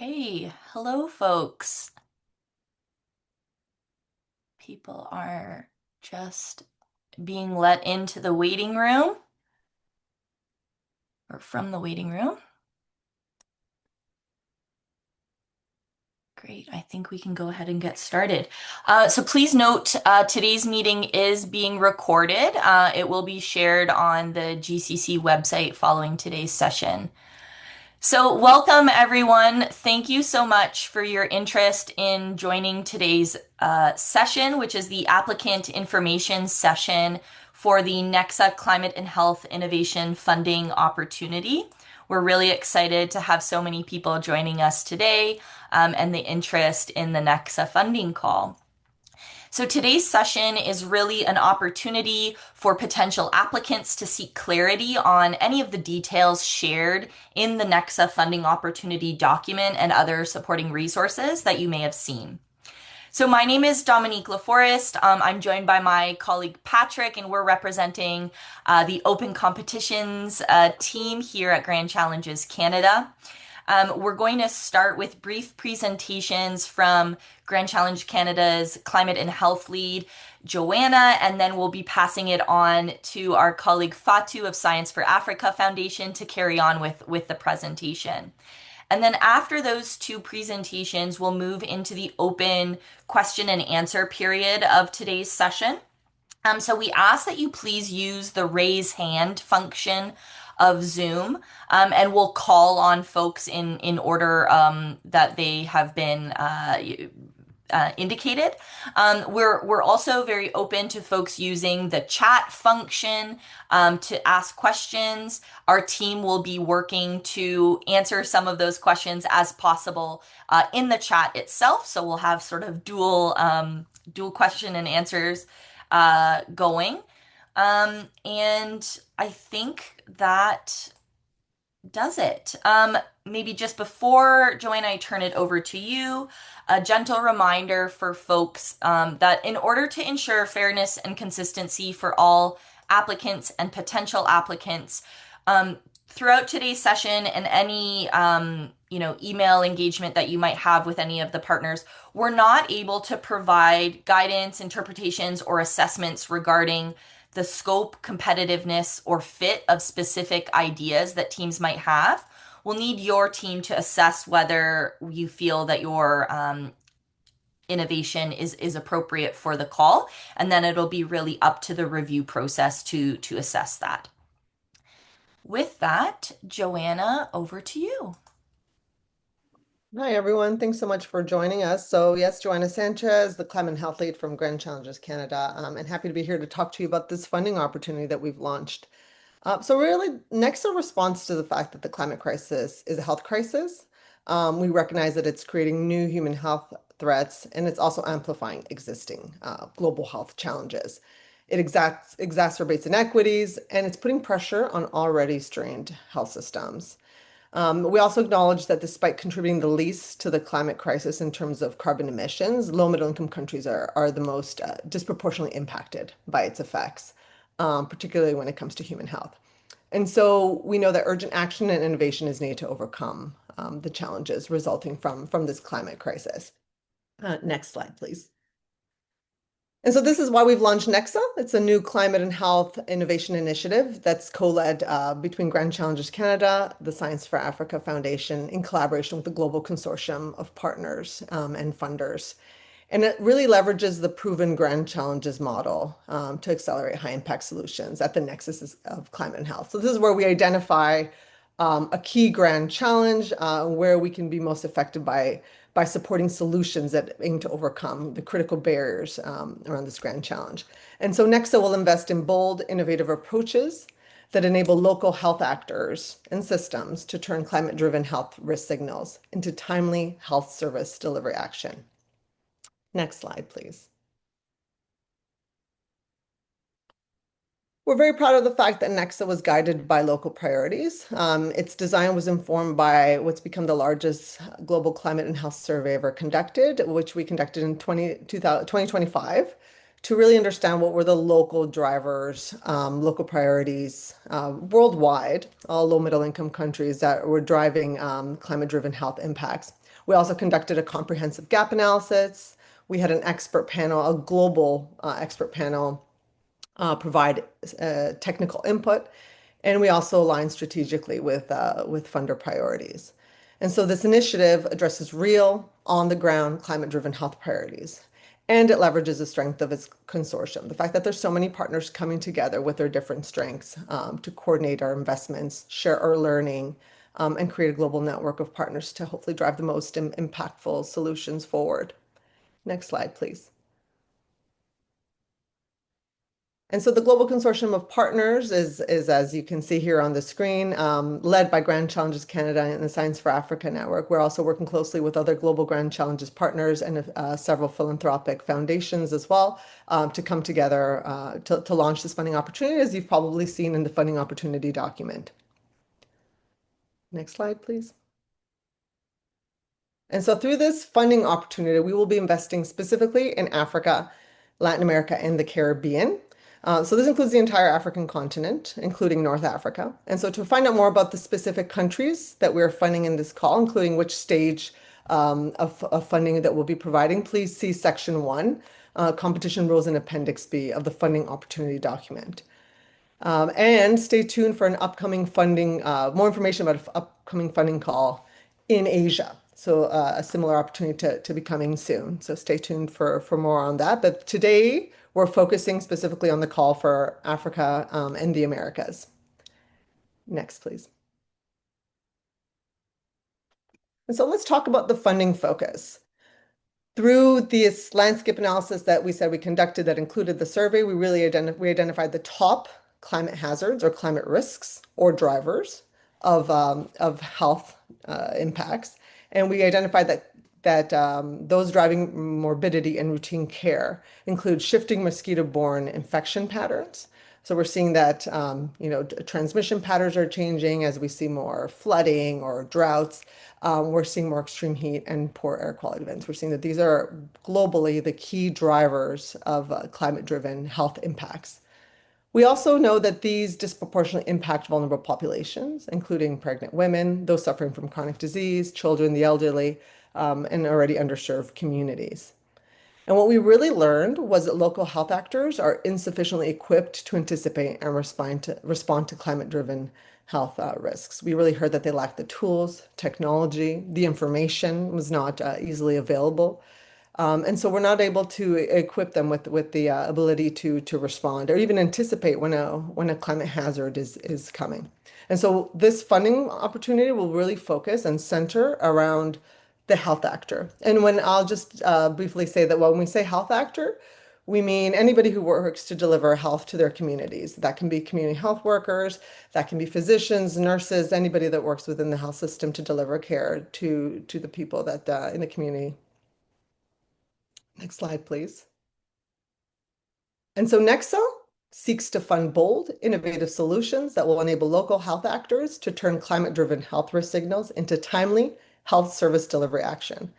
Hey, hello, folks. People are just being let into the waiting room or from the waiting room. Great. I think we can go ahead and get started. So please note, today's meeting is being recorded. It will be shared on the GCC website following today's session. So, welcome everyone. Thank you so much for your interest in joining today's session, which is the Applicant Information Session for the Nexa Climate and Health Innovation Funding Opportunity. We're really excited to have so many people joining us today and the interest in the Nexa funding call. So today's session is really an opportunity for potential applicants to seek clarity on any of the details shared in the Nexa funding opportunity document and other supporting resources that you may have seen. So my name is Dominique LaForest. I'm joined by my colleague Patrick, and we're representing the Open Competitions team here at Grand Challenges Canada. We're going to start with brief presentations from Grand Challenge Canada's Climate and Health Lead, Joanna, and then we'll be passing it on to our colleague Fatu of Science for Africa Foundation to carry on with the presentation. And then after those two presentations, we'll move into the open question and answer period of today's session. So we ask that you please use the raise hand function of Zoom, and we'll call on folks in order that they have been indicated. We're also very open to folks using the chat function to ask questions. Our team will be working to answer some of those questions as possible in the chat itself. So we'll have sort of dual question and answers going. And I think that does it. Maybe just before, Joanne, I turn it over to you, a gentle reminder for folks that in order to ensure fairness and consistency for all applicants and potential applicants, throughout today's session and any email engagement that you might have with any of the partners, we're not able to provide guidance, interpretations, or assessments regarding the scope, competitiveness, or fit of specific ideas that teams might have. We'll need your team to assess whether you feel that your innovation is appropriate for the call, and then it'll be really up to the review process to assess that. With that, Joanna, over to you. Hi, everyone. Thanks so much for joining us. So yes, Joanna Sanchez, the Climate and Health Lead from Grand Challenges Canada, and happy to be here to talk to you about this funding opportunity that we've launched. So really, Nexa responds to the fact that the climate crisis is a health crisis. We recognize that it's creating new human health threats, and it's also amplifying existing global health challenges. It exacerbates inequities, and it's putting pressure on already strained health systems. We also acknowledge that despite contributing the least to the climate crisis in terms of carbon emissions, low middle income countries are the most disproportionately impacted by its effects, particularly when it comes to human health. And so we know that urgent action and innovation is needed to overcome the challenges resulting from this climate crisis. Next slide, please. And so this is why we've launched Nexa. It's a new climate and health innovation initiative that's co-led between Grand Challenges Canada, the Science for Africa Foundation, in collaboration with the global consortium of partners and funders. And it really leverages the proven Grand Challenges model to accelerate high impact solutions at the nexus of climate and health. So this is where we identify a key grand challenge where we can be most effective by supporting solutions that aim to overcome the critical barriers around this grand challenge. And so Nexa will invest in bold, innovative approaches that enable local health actors and systems to turn climate-driven health risk signals into timely health service delivery action. Next slide, please. We're very proud of the fact that Nexa was guided by local priorities. Its design was informed by what's become the largest global climate and health survey ever conducted, which we conducted in 2025, to really understand what were the local drivers, local priorities worldwide, all low middle income countries that were driving climate-driven health impacts. We also conducted a comprehensive gap analysis. We had an expert panel, a global expert panel, provide technical input, and we also align strategically with funder priorities. And so this initiative addresses real, on-the-ground, climate-driven health priorities, and it leverages the strength of its consortium. The fact that there's so many partners coming together with their different strengths to coordinate our investments, share our learning, and create a global network of partners to hopefully drive the most impactful solutions forward. Next slide, please. And so the Global Consortium of Partners is as you can see here on the screen, led by Grand Challenges Canada and the Science for Africa Network. We're also working closely with other Global Grand Challenges partners and several philanthropic foundations as well to come together to launch this funding opportunity, as you've probably seen in the funding opportunity document. Next slide, please. And so through this funding opportunity, we will be investing specifically in Africa, Latin America, and the Caribbean. So this includes the entire African continent, including North Africa. And so to find out more about the specific countries that we're funding in this call, including which stage of funding that we'll be providing, please see Section 1, Competition Rules in Appendix B of the funding opportunity document. And stay tuned for an upcoming funding, more information about an upcoming funding call in Asia. So a similar opportunity to be coming soon. So stay tuned for more on that. But today we're focusing specifically on the call for Africa and the Americas. Next, please. And so let's talk about the funding focus. Through this landscape analysis that we said we conducted that included the survey, we really identified the top climate hazards or climate risks or drivers of health impacts. And we identified that those driving morbidity and routine care include shifting mosquito-borne infection patterns. So we're seeing that transmission patterns are changing as we see more flooding or droughts. We're seeing more extreme heat and poor air quality events. We're seeing that these are globally the key drivers of climate-driven health impacts. We also know that these disproportionately impact vulnerable populations, including pregnant women, those suffering from chronic disease, children, the elderly, and already underserved communities. And what we really learned was that local health actors are insufficiently equipped to anticipate and respond to climate-driven health risks. We really heard that they lacked the tools, technology, the information was not easily available. And so we're not able to equip them with the ability to respond or even anticipate when a climate hazard is coming. And so this funding opportunity will really focus and center around the health actor. And when I'll just briefly say that when we say health actor, we mean anybody who works to deliver health to their communities. That can be community health workers, that can be physicians, nurses, anybody that works within the health system to deliver care to the people that in the community. Next slide, please. And so Nexa seeks to fund bold, innovative solutions that will enable local health actors to turn climate-driven health risk signals into timely health service delivery action,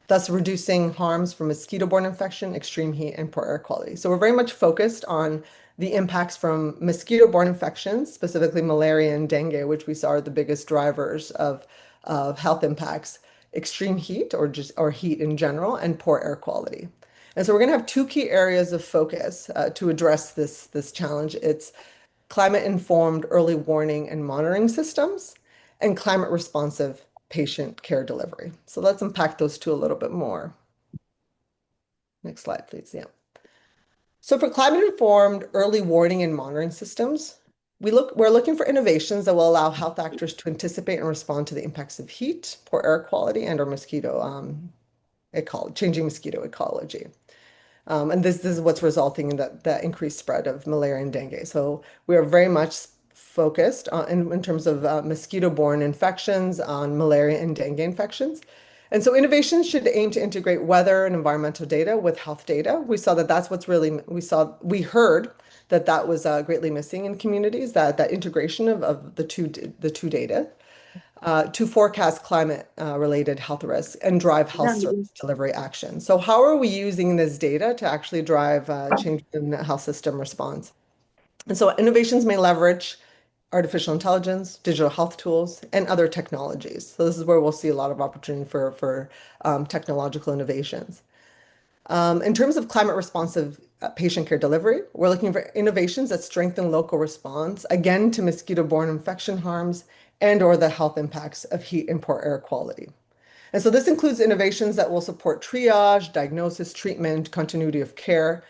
thus reducing harms from mosquito-borne infection, extreme heat, and poor air quality. So we're very much focused on the impacts from mosquito-borne infections, specifically malaria and dengue, which we saw are the biggest drivers of health impacts, extreme heat or heat in general, and poor air quality. And so we're going to have two key areas of focus to address this challenge. It's climate-informed early warning and monitoring systems and climate-responsive patient care delivery. So let's unpack those two a little bit more. Next slide, please. Yeah. So for climate-informed early warning and monitoring systems, we're looking for innovations that will allow health actors to anticipate and respond to the impacts of heat, poor air quality, and or changing mosquito ecology. And this is what's resulting in the increased spread of malaria and dengue. So we are very much focused on, in terms of mosquito-borne infections, on malaria and dengue infections. And so innovations should aim to integrate weather and environmental data with health data. We saw that that's what's really, we heard that that was greatly missing in communities, that integration of the two data to forecast climate related health risks and drive health service delivery action. So how are we using this data to actually drive change in the health system response? And so innovations may leverage artificial intelligence, digital health tools, and other technologies. So this is where we'll see a lot of opportunity for technological innovations. In terms of climate responsive patient care delivery, we're looking for innovations that strengthen local response, again, to mosquito-borne infection harms and or the health impacts of heat and poor air quality. And so this includes innovations that will support triage, diagnosis, treatment, continuity of care,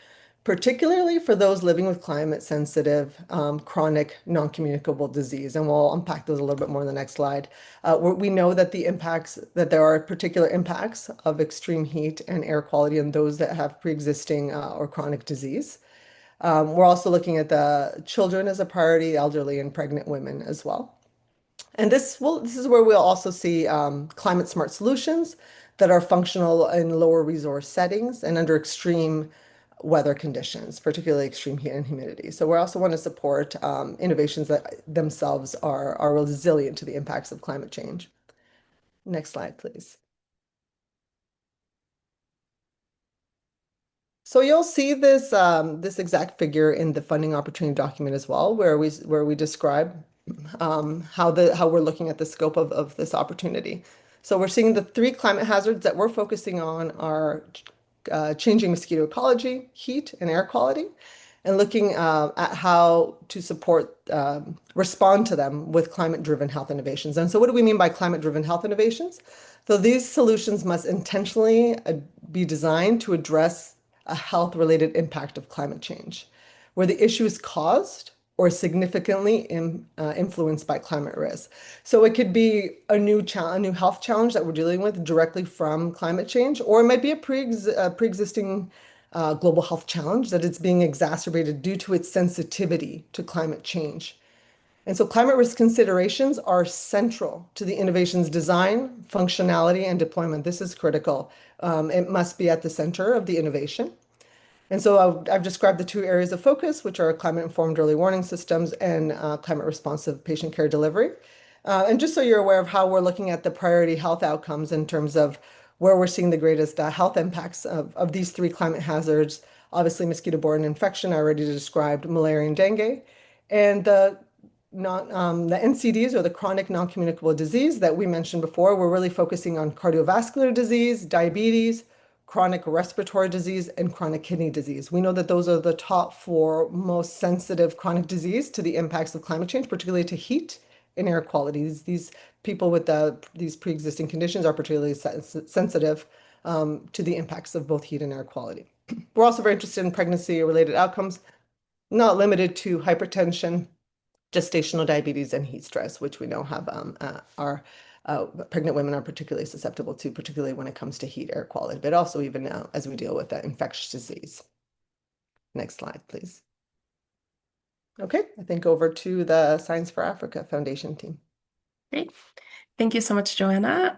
particularly for those living with climate sensitive, chronic, non-communicable disease. And we'll unpack those a little bit more in the next slide. We know that that there are particular impacts of extreme heat and air quality in those that have pre-existing or chronic disease. We're also looking at the children as a priority, elderly and pregnant women as well. And this is where we'll also see climate smart solutions that are functional in lower resource settings and under extreme weather conditions, particularly extreme heat and humidity. So we also want to support innovations that themselves are resilient to the impacts of climate change. Next slide, please. So you'll see this exact figure in the funding opportunity document as well, where we describe how we're looking at the scope of this opportunity. So we're seeing the three climate hazards that we're focusing on are changing mosquito ecology, heat, and air quality, and looking at how to respond to them with climate-driven health innovations. And so what do we mean by climate-driven health innovations? So these solutions must intentionally be designed to address a health-related impact of climate change, where the issue is caused or significantly influenced by climate risk. So it could be a new health challenge that we're dealing with directly from climate change, or it might be a pre-existing global health challenge that is being exacerbated due to its sensitivity to climate change. And so climate risk considerations are central to the innovation's design, functionality, and deployment. This is critical. It must be at the center of the innovation. And so I've described the two areas of focus, which are climate-informed early warning systems and climate-responsive patient care delivery. And just so you're aware of how we're looking at the priority health outcomes in terms of where we're seeing the greatest health impacts of these three climate hazards, obviously mosquito-borne infection, I already described malaria and dengue, and the NCDs, or the chronic non-communicable disease that we mentioned before. We're really focusing on cardiovascular disease, diabetes, chronic respiratory disease, and chronic kidney disease. We know that those are the top four most sensitive chronic disease to the impacts of climate change, particularly to heat and air quality. These people with these pre-existing conditions are particularly sensitive to the impacts of both heat and air quality. We're also very interested in pregnancy-related outcomes, not limited to hypertension, gestational diabetes, and heat stress, which we know are pregnant women are particularly susceptible to, particularly when it comes to heat, air quality, but also even now as we deal with infectious disease. Next slide, please. Okay, I think over to the Science for Africa Foundation team. Great. Thank you so much, Joanna.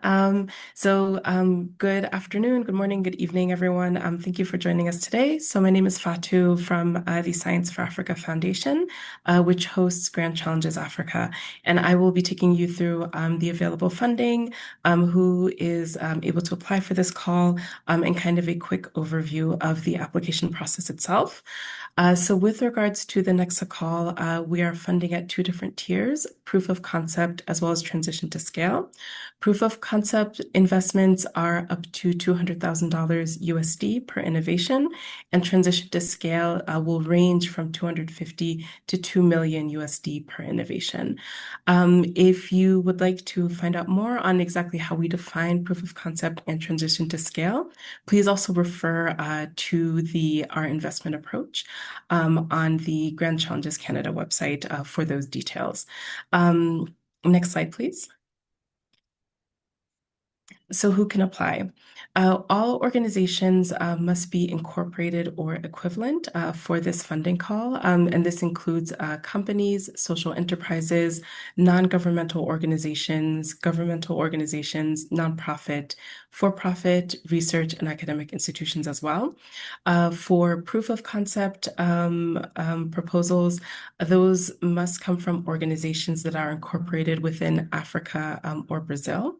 Good afternoon, good morning, good evening, everyone. Thank you for joining us today. So my name is Fatu from the Science for Africa Foundation, which hosts Grand Challenges Africa. And I will be taking you through the available funding, who is able to apply for this call, and kind of a quick overview of the application process itself. So with regards to the Nexa call, we are funding at two different tiers, proof of concept as well as transition to scale. Proof of concept investments are up to $200,000 USD per innovation, and transition to scale will range from 250 to 2 million USD per innovation. If you would like to find out more on exactly how we define proof of concept and transition to scale, please also refer to our investment approach on the Grand Challenges Canada website for those details. Next slide, please. So who can apply? All organizations must be incorporated or equivalent for this funding call, and this includes companies, social enterprises, non-governmental organizations, governmental organizations, nonprofit, for-profit, research, and academic institutions as well. For proof of concept proposals, those must come from organizations that are incorporated within Africa or Brazil.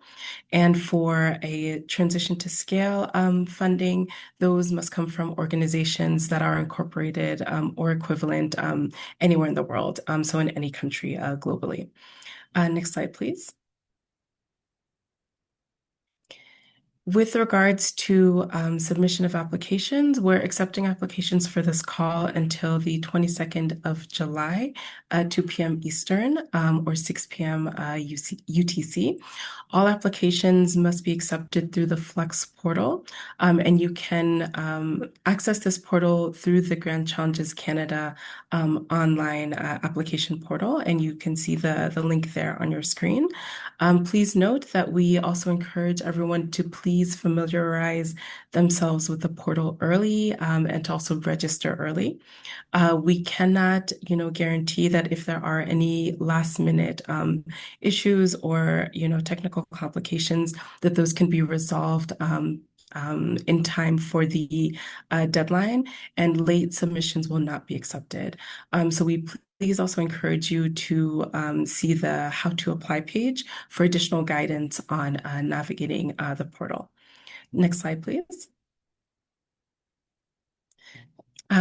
And for for a transition to scale funding, those must come from organizations that are incorporated or equivalent anywhere in the world, so in any country globally. Next slide, please. With regards to submission of applications, we're accepting applications for this call until the 22nd of July, 2 p.m. Eastern or 6 p.m. UTC. All applications must be accepted through the Flex portal, and you can access this portal through the Grand Challenges Canada online application portal, and you can see the link there on your screen. Please note that we also encourage everyone to please familiarize themselves with the portal early and to also register early. We cannot, guarantee that if there are any last minute issues or, technical complications, that those can be resolved in time for the deadline, and late submissions will not be accepted. So we please also encourage you to see the How to Apply page for additional guidance on navigating the portal. Next slide, please.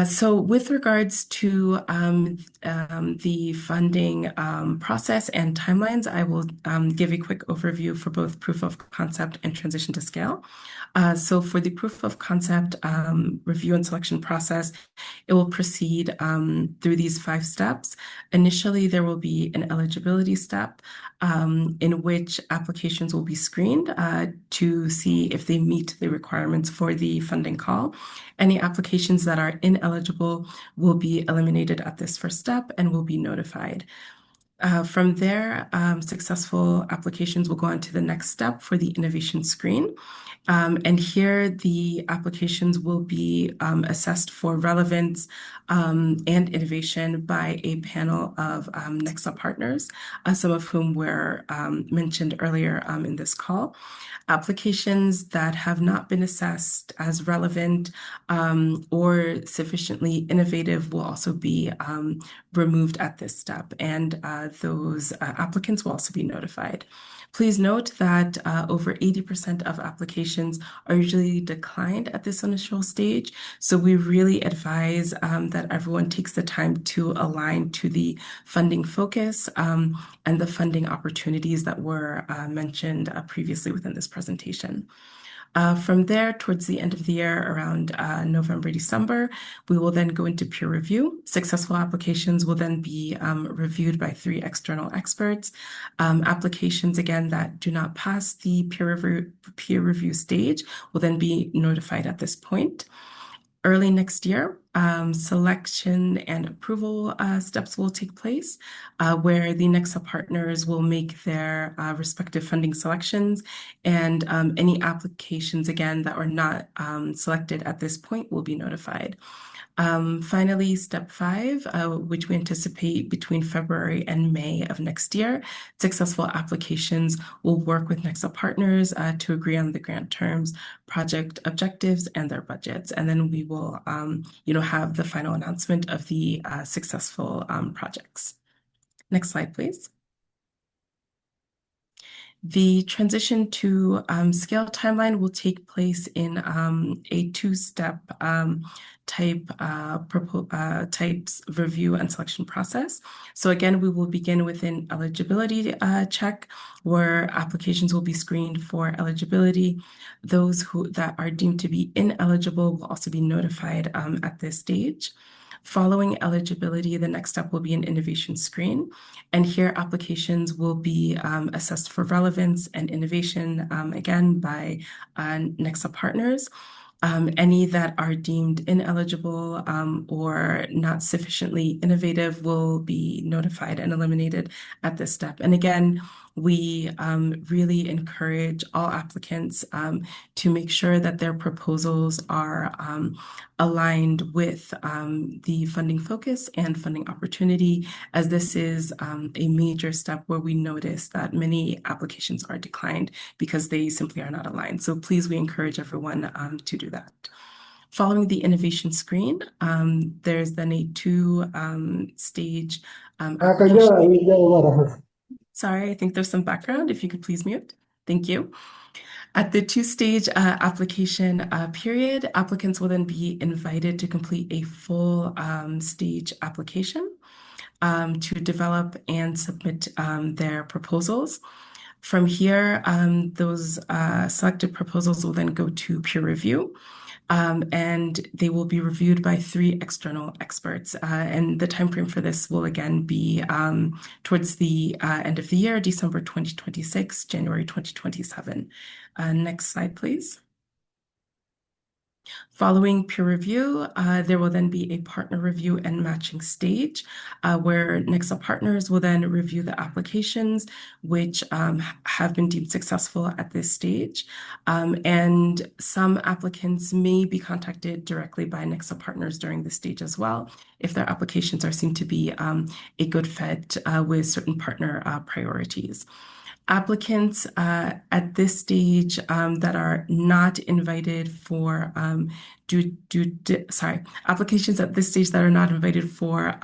So with regards to the funding process and timelines, I will give a quick overview for both proof of concept and transition to scale. So for the proof of concept review and selection process, it will proceed through these 5 steps. Initially, there will be an eligibility step in which applications will be screened to see if they meet the requirements for the funding call. Any applications that are ineligible will be eliminated at this first step and will be notified. From there, successful applications will go on to the next step for the innovation screen. And here the applications will be assessed for relevance and innovation by a panel of Nexa partners, some of whom were mentioned earlier in this call. Applications that have not been assessed as relevant or sufficiently innovative will also be removed at this step, and those applicants will also be notified. Please note that over 80% of applications are usually declined at this initial stage, so we really advise that everyone takes the time to align to the funding focus and the funding opportunities that were mentioned previously within this presentation. From there, towards the end of the year, around November, December, we will then go into peer review. Successful applications will then be reviewed by 3 external experts. Applications, again, that do not pass the peer review stage will then be notified at this point. Early next year, selection and approval steps will take place, where the Nexa partners will make their respective funding selections, and any applications, again, that are not selected at this point will be notified. Finally, step 5, which we anticipate between February and May of next year, successful applications will work with Nexa partners to agree on the grant terms, project objectives, and their budgets. And then we will, have the final announcement of the successful projects. Next slide, please. The transition to scale timeline will take place in a 2-step types review and selection process. So again, we will begin with an eligibility check, where applications will be screened for eligibility. Those that are deemed to be ineligible will also be notified at this stage. Following eligibility, the next step will be an innovation screen. And here applications will be assessed for relevance and innovation, again, by Nexa partners. Any that are deemed ineligible or not sufficiently innovative will be notified and eliminated at this step. And again, we really encourage all applicants to make sure that their proposals are aligned with the funding focus and funding opportunity, as this is a major step where we notice that many applications are declined because they simply are not aligned. So please, we encourage everyone to do that. Following the innovation screen, there's then a 2-stage application. Sorry, I think there's some background. If you could please mute. Thank you. At the two-stage application period, applicants will then be invited to complete a full stage application to develop and submit their proposals. From here, those selected proposals will then go to peer review. And they will be reviewed by three external experts. And the timeframe for this will again be towards the end of the year, December 2026, January 2027. Next slide, please. Following peer review, there will then be a partner review and matching stage where Nexa partners will then review the applications which have been deemed successful at this stage. And some applicants may be contacted directly by Nexa partners during this stage as well, if their applications are seen to be a good fit with certain partner priorities. Applicants at this stage that are not invited for applications at this stage that are not invited for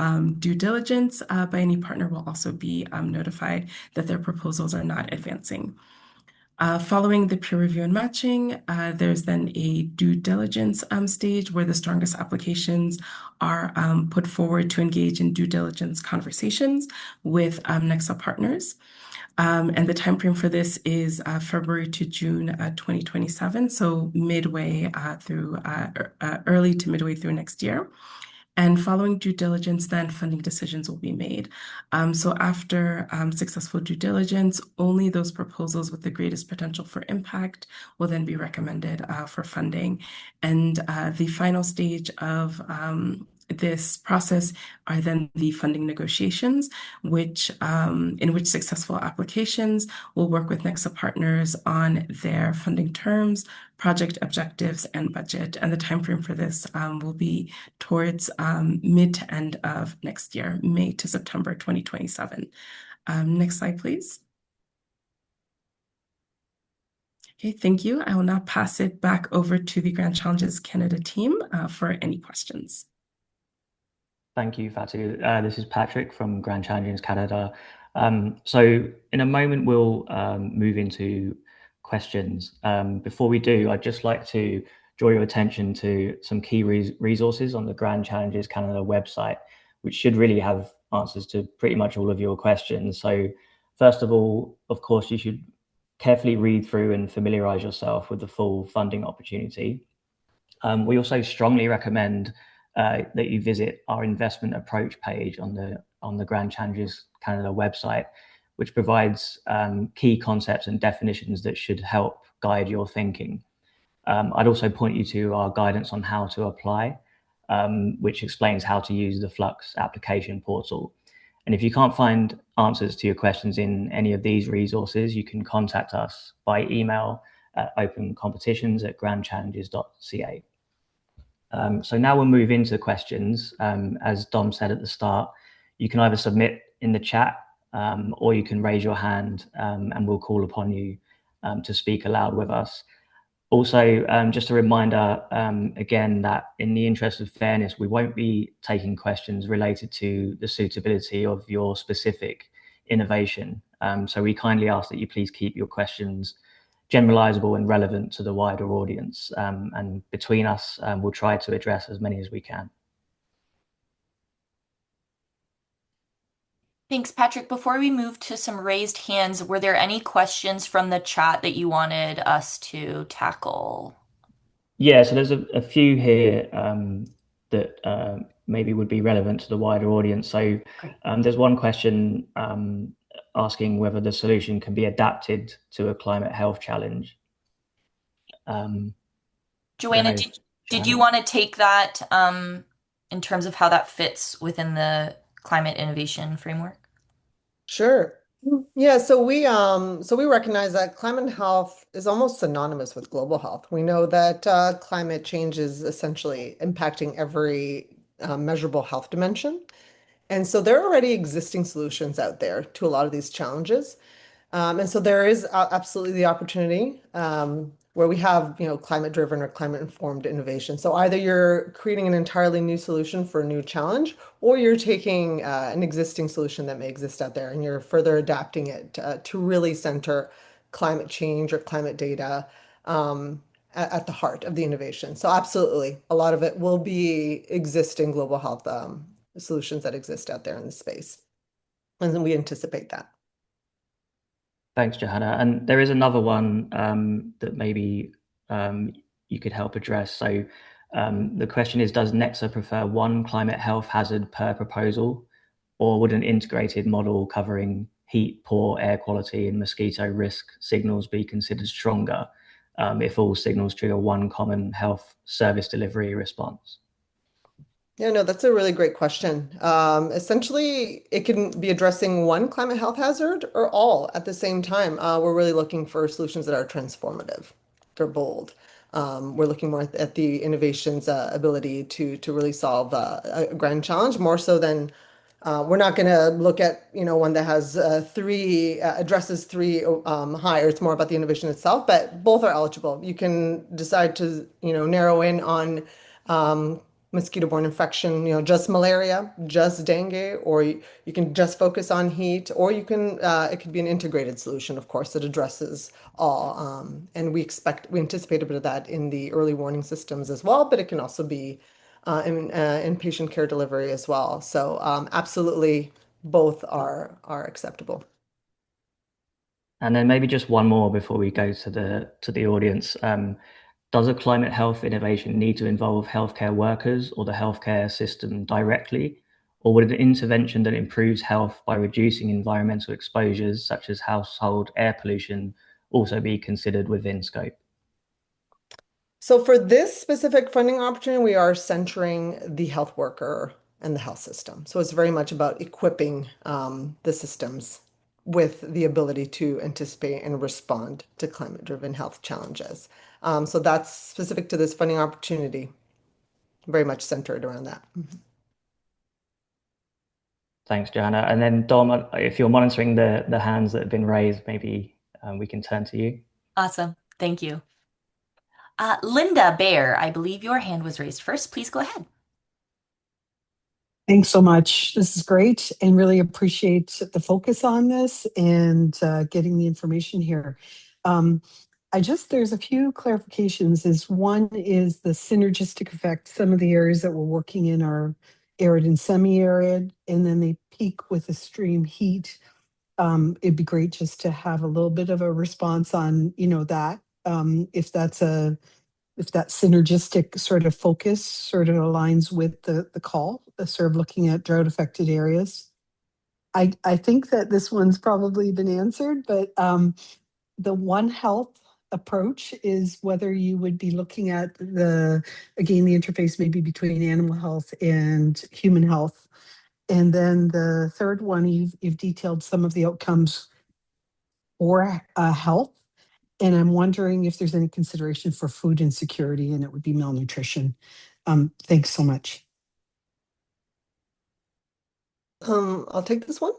due diligence by any partner will also be notified that their proposals are not advancing. Following the peer review and matching, there's then a due diligence stage where the strongest applications are put forward to engage in due diligence conversations with Nexa partners. And the timeframe for this is February to June 2027, so midway through early to midway through next year. And following due diligence, then funding decisions will be made. So after successful due diligence, only those proposals with the greatest potential for impact will then be recommended for funding. And the final stage of this process are then the funding negotiations, in which successful applications will work with Nexa partners on their funding terms, project objectives, and budget. And the timeframe for this will be towards mid to end of next year, May to September 2027. Next slide, please. Okay, thank you. I will now pass it back over to the Grand Challenges Canada team for any questions. Thank you, Fatu. This is Patrick from Grand Challenges Canada. So in a moment, we'll move into questions. Before we do, I'd just like to draw your attention to some key resources on the Grand Challenges Canada website, which should really have answers to pretty much all of your questions. So first of all, of course, you should carefully read through and familiarize yourself with the full funding opportunity. We also strongly recommend that you visit our investment approach page on the Grand Challenges Canada website, which provides key concepts and definitions that should help guide your thinking. I'd also point you to our guidance on how to apply, which explains how to use the Flux application portal. And if you can't find answers to your questions in any of these resources, you can contact us by email at opencompetitions@grandchallenges.ca. So now we'll move into questions. As Dom said at the start, you can either submit in the chat or you can raise your hand and we'll call upon you to speak aloud with us. Also, just a reminder, again, that in the interest of fairness, we won't be taking questions related to the suitability of your specific innovation. So we kindly ask that you please keep your questions generalizable and relevant to the wider audience. And between us, we'll try to address as many as we can. Thanks, Patrick. Before we move to some raised hands, were there any questions from the chat that you wanted us to tackle? Yeah, so there's a few here that maybe would be relevant to the wider audience. So there's one question asking whether the solution can be adapted to a climate health challenge. Joanna, did you want to take that in terms of how that fits within the climate innovation framework? Sure. Yeah, so we recognize that climate health is almost synonymous with global health. We know that climate change is essentially impacting every measurable health dimension. And so there are already existing solutions out there to a lot of these challenges. And so there is absolutely the opportunity where we have, climate-driven or climate-informed innovation. So either you're creating an entirely new solution for a new challenge, or you're taking an existing solution that may exist out there and you're further adapting it to really center climate change or climate data at the heart of the innovation. So absolutely, a lot of it will be existing global health solutions that exist out there in the space. And then we anticipate that. Thanks, Johanna. And there is another one that maybe you could help address. So the question is, does Nexa prefer one climate health hazard per proposal, or would an integrated model covering heat, poor air quality, and mosquito risk signals be considered stronger if all signals trigger one common health service delivery response? Yeah, no, that's a really great question. Essentially, it can be addressing one climate health hazard or all at the same time. We're really looking for solutions that are transformative. They're bold. We're looking more at the innovation's ability to really solve a grand challenge more so than we're not going to look at one that has three addresses three higher. It's more about the innovation itself, but both are eligible. You can decide to narrow in on mosquito-borne infection, just malaria, just dengue, or you can just focus on heat, or you can it could be an integrated solution, of course, that addresses all. And we anticipate a bit of that in the early warning systems as well, but it can also be in patient care delivery as well. So absolutely, both are acceptable. And then maybe just one more before we go to the audience. Does a climate health innovation need to involve healthcare workers or the healthcare system directly? Or would an intervention that improves health by reducing environmental exposures, such as household air pollution, also be considered within scope? So for this specific funding opportunity, we are centering the health worker and the health system. So it's very much about equipping the systems with the ability to anticipate and respond to climate-driven health challenges. So that's specific to this funding opportunity, very much centered around that. Thanks, Johanna. And then Dom, if you're monitoring the hands that have been raised, maybe we can turn to you. Awesome. Thank you. Linda Bear, I believe your hand was raised first. Please go ahead. Thanks so much. This is great and really appreciate the focus on this and getting the information here. There's a few clarifications. One is the synergistic effect. Some of the areas that we're working in are arid and semi-arid, and then they peak with extreme heat. It'd be great just to have a little bit of a response on, that, if that synergistic sort of focus sort of aligns with the call, sort of looking at drought affected areas. I think that this one's probably been answered, but the One Health approach is whether you would be looking at the interface maybe between animal health and human health. And then the third one, you've detailed some of the outcomes for health. And I'm wondering if there's any consideration for food insecurity, and it would be malnutrition. Thanks so much. I'll take this one.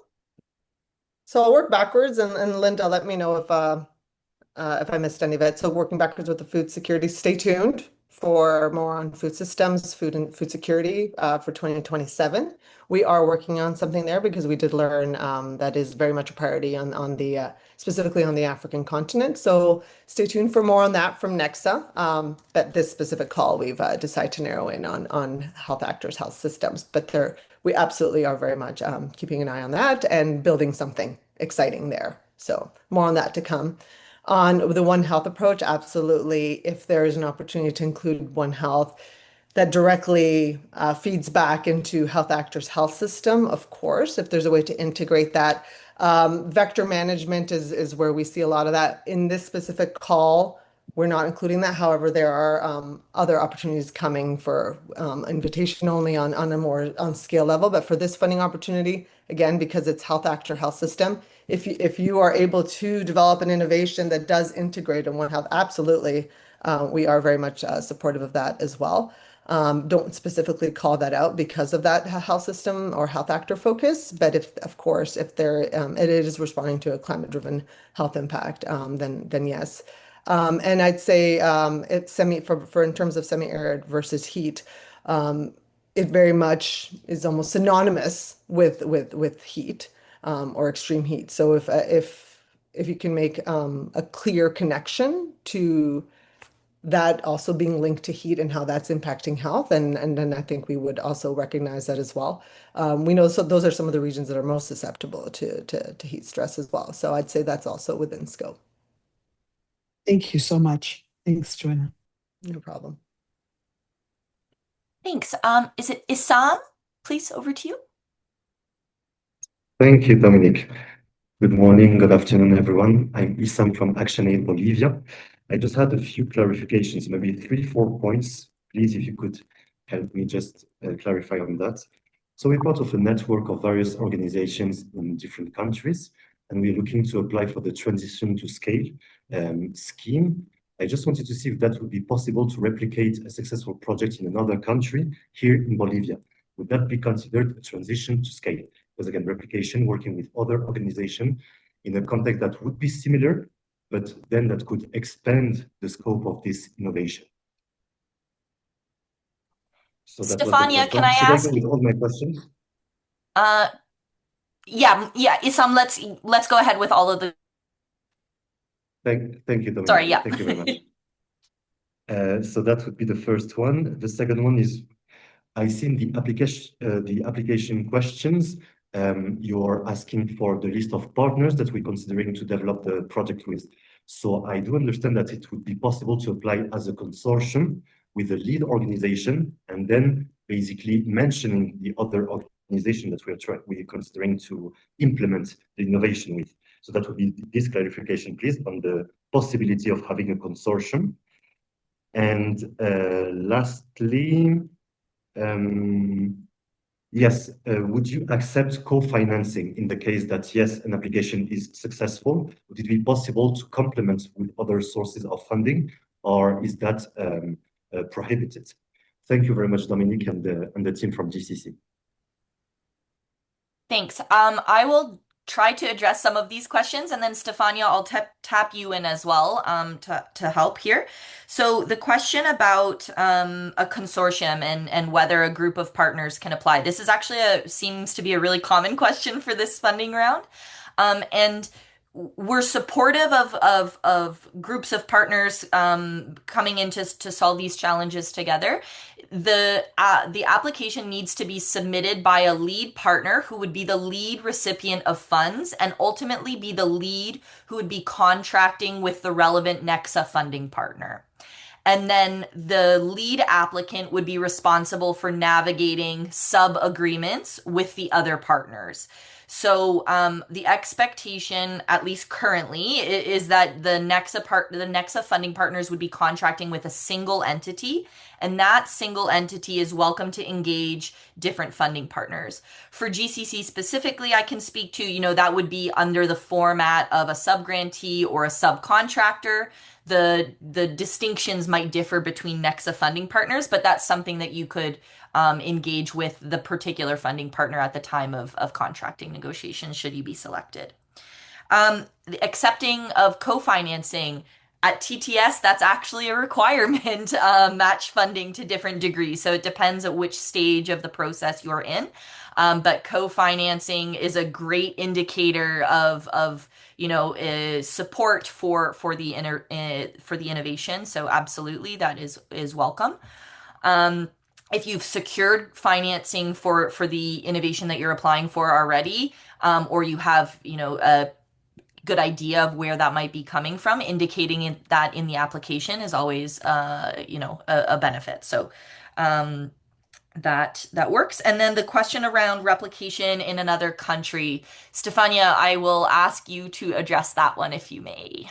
So I'll work backwards, and Linda, let me know if I missed any of it. So working backwards with the food security, stay tuned for more on food systems, food and food security for 2027. We are working on something there because we did learn that is very much a priority on the specifically on the African continent. So stay tuned for more on that from Nexa. But this specific call, we've decided to narrow in on health actors, health systems. But we absolutely are very much keeping an eye on that and building something exciting there. So more on that to come. On the One Health approach, absolutely. If there is an opportunity to include One Health that directly feeds back into health actors' health system, of course, if there's a way to integrate that. Vector management is where we see a lot of that. In this specific call, we're not including that. However, there are other opportunities coming for invitation only on a more on scale level. But for this funding opportunity, again, because it's health actor, health system, if you are able to develop an innovation that does integrate in One Health, absolutely, we are very much supportive of that as well. Don't specifically call that out because of that health system or health actor focus, but of course, if it is responding to a climate-driven health impact, then yes. And I'd say it's for in terms of semi-arid versus heat, it very much is almost synonymous with heat or extreme heat. So if you can make a clear connection to that also being linked to heat and how that's impacting health. And then I think we would also recognize that as well. We know so those are some of the regions that are most susceptible to heat stress as well. So I'd say that's also within scope. Thank you so much. Thanks, Joanna. No problem. Thanks. Is it Isam? Please, over to you. Thank you, Dominic. Good morning, good afternoon, everyone. I'm Isam from ActionAid Bolivia. I just had a few clarifications, maybe 3, 4 points. Please, if you could help me just clarify on that. So we're part of a network of various organizations in different countries, and we're looking to apply for the transition to scale scheme. I just wanted to see if that would be possible to replicate a successful project in another country here in Bolivia. Would that be considered a transition to scale? Because again, replication, working with other organizations in a context that would be similar, but then that could expand the scope of this innovation. So that was the Stefania, first can one. I Should I ask? go with all my questions? Yeah, Isam, let's go ahead with all of the. Thank you, Dominic. Sorry, yeah. Thank you very much. So that would be the first one. The second one is, I see in the application questions, you're asking for the list of partners that we're considering to develop the project with. So I do understand that it would be possible to apply as a consortium with a lead organization and then basically mentioning the other organization that we're considering to implement the innovation with. So that would be this clarification, please, on the possibility of having a consortium. And lastly, yes, would you accept co-financing in the case that, yes, an application is successful? Would it be possible to complement with other sources of funding, or is that prohibited? Thank you very much, Dominique, and the team from GCC. Thanks. I will try to address some of these questions, and then Stefania, I'll tap you in as well to help here. So the question about a consortium and whether a group of partners can apply. This is actually seems to be a really common question for this funding round. And we're supportive of groups of partners coming in to solve these challenges together. The application needs to be submitted by a lead partner who would be the lead recipient of funds and ultimately be the lead who would be contracting with the relevant Nexa funding partner. And then the lead applicant would be responsible for navigating sub-agreements with the other partners. So the expectation, at least currently, is that the Nexa funding partners would be contracting with a single entity, and that single entity is welcome to engage different funding partners. For GCC specifically, I can speak to, that would be under the format of a subgrantee or a subcontractor. The distinctions might differ between Nexa funding partners, but that's something that you could engage with the particular funding partner at the time of contracting negotiations, should you be selected. The accepting of co-financing at TTS, that's actually a requirement, match funding to different degrees. So it depends at which stage of the process you're in. But co-financing is a great indicator of support for the innovation. So absolutely, that is welcome. If you've secured financing for the innovation that you're applying for already, or you have a good idea of where that might be coming from, indicating that in the application is always a benefit. So that works. And then the question around replication in another country, Stefania, I will ask you to address that one if you may.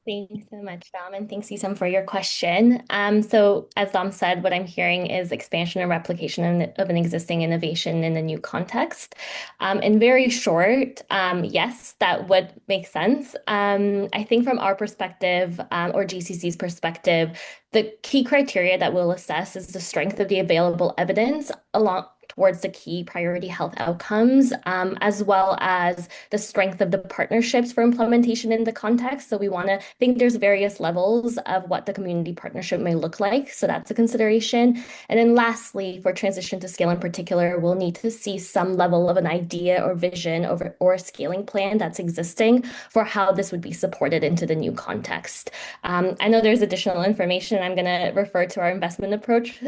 Thank you so much, Dom, and thanks, Isam, for your question. So as Dom said, what I'm hearing is expansion and replication of an existing innovation in a new context. In very short, yes, that would make sense. I think from our perspective, or GCC's perspective, the key criteria that we'll assess is the strength of the available evidence along towards the key priority health outcomes, as well as the strength of the partnerships for implementation in the context. So we want to think there's various levels of what the community partnership may look like. So that's a consideration. And then lastly, for transition to scale in particular, we'll need to see some level of an idea or vision or a scaling plan that's existing for how this would be supported into the new context. I know there's additional information. I'm going to refer to our investment approach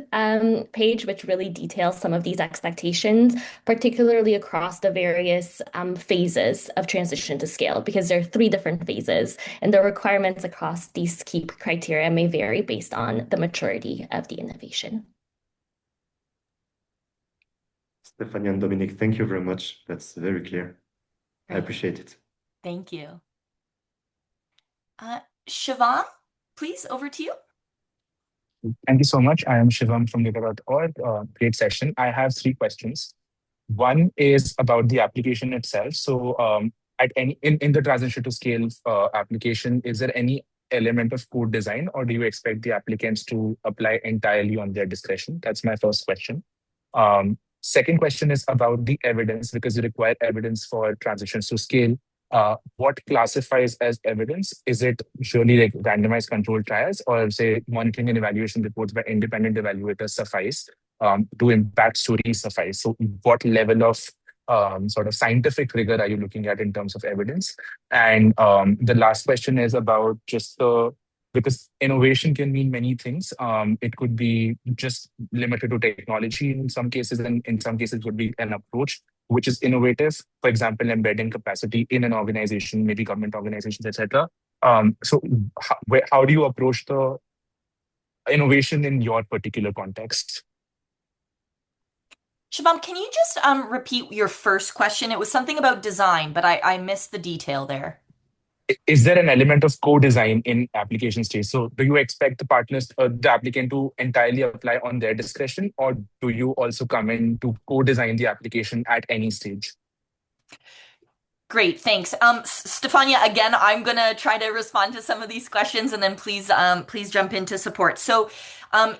page, which really details some of these expectations, particularly across the various phases of transition to scale, because there are 3 different phases, and the requirements across these key criteria may vary based on the maturity of the innovation. Stephanie and Dominic, thank you very much. That's very clear. I appreciate it. Thank you. Shivam, please, over to you. Thank you so much. I am Shivam from data.org. Great session. I have 3 questions. One is about the application itself. So at any in the transition to scale application, is there any element of code design, or do you expect the applicants to apply entirely on their discretion? That's my first question. Second question is about the evidence, because you require evidence for transitions to scale. What classifies as evidence? Is it surely like randomized controlled trials, or say monitoring and evaluation reports by independent evaluators suffice? Do impact stories suffice? So what level of sort of scientific rigor are you looking at in terms of evidence? And the last question is about just because innovation can mean many things. It could be just limited to technology in some cases, and in some cases would be an approach which is innovative, for example, embedding capacity in an organization, maybe government organizations, etc. So how do you approach the innovation in your particular context? Shivam, can you just repeat your first question? It was something about design, but I missed the detail there. Is there an element of co-design in application stage? So do you expect the partners, the applicant to entirely apply on their discretion, or do you also come in to co-design the application at any stage? Great, thanks. Stefania, again, I'm gonna try to respond to some of these questions, and then please jump in to support. So,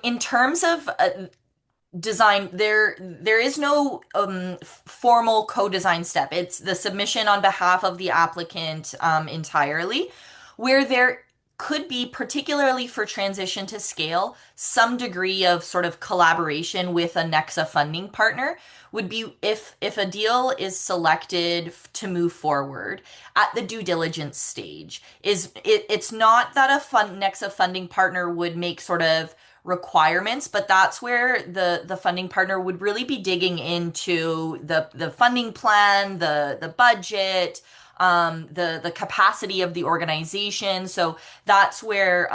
in terms of design, there is no formal co-design step. It's the submission on behalf of the applicant entirely, where there could be, particularly for transition to scale, some degree of sort of collaboration with a Nexa funding partner would be if a deal is selected to move forward at the due diligence stage. It's not that a Nexa funding partner would make sort of requirements, but that's where the funding partner would really be digging into the funding plan, the budget, the capacity of the organization. So that's where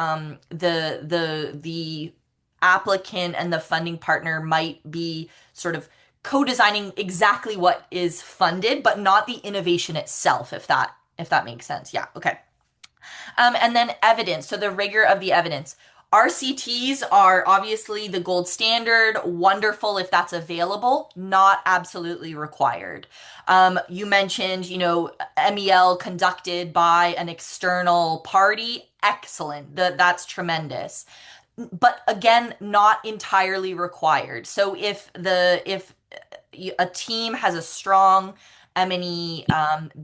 the applicant and the funding partner might be sort of co-designing exactly what is funded, but not the innovation itself, if that makes sense. Yeah, okay. And then evidence, so the rigor of the evidence. RCTs are obviously the gold standard. Wonderful if that's available, not absolutely required. You mentioned, MEL conducted by an external party. Excellent. That's tremendous. But again, not entirely required. So if a team has a strong M&E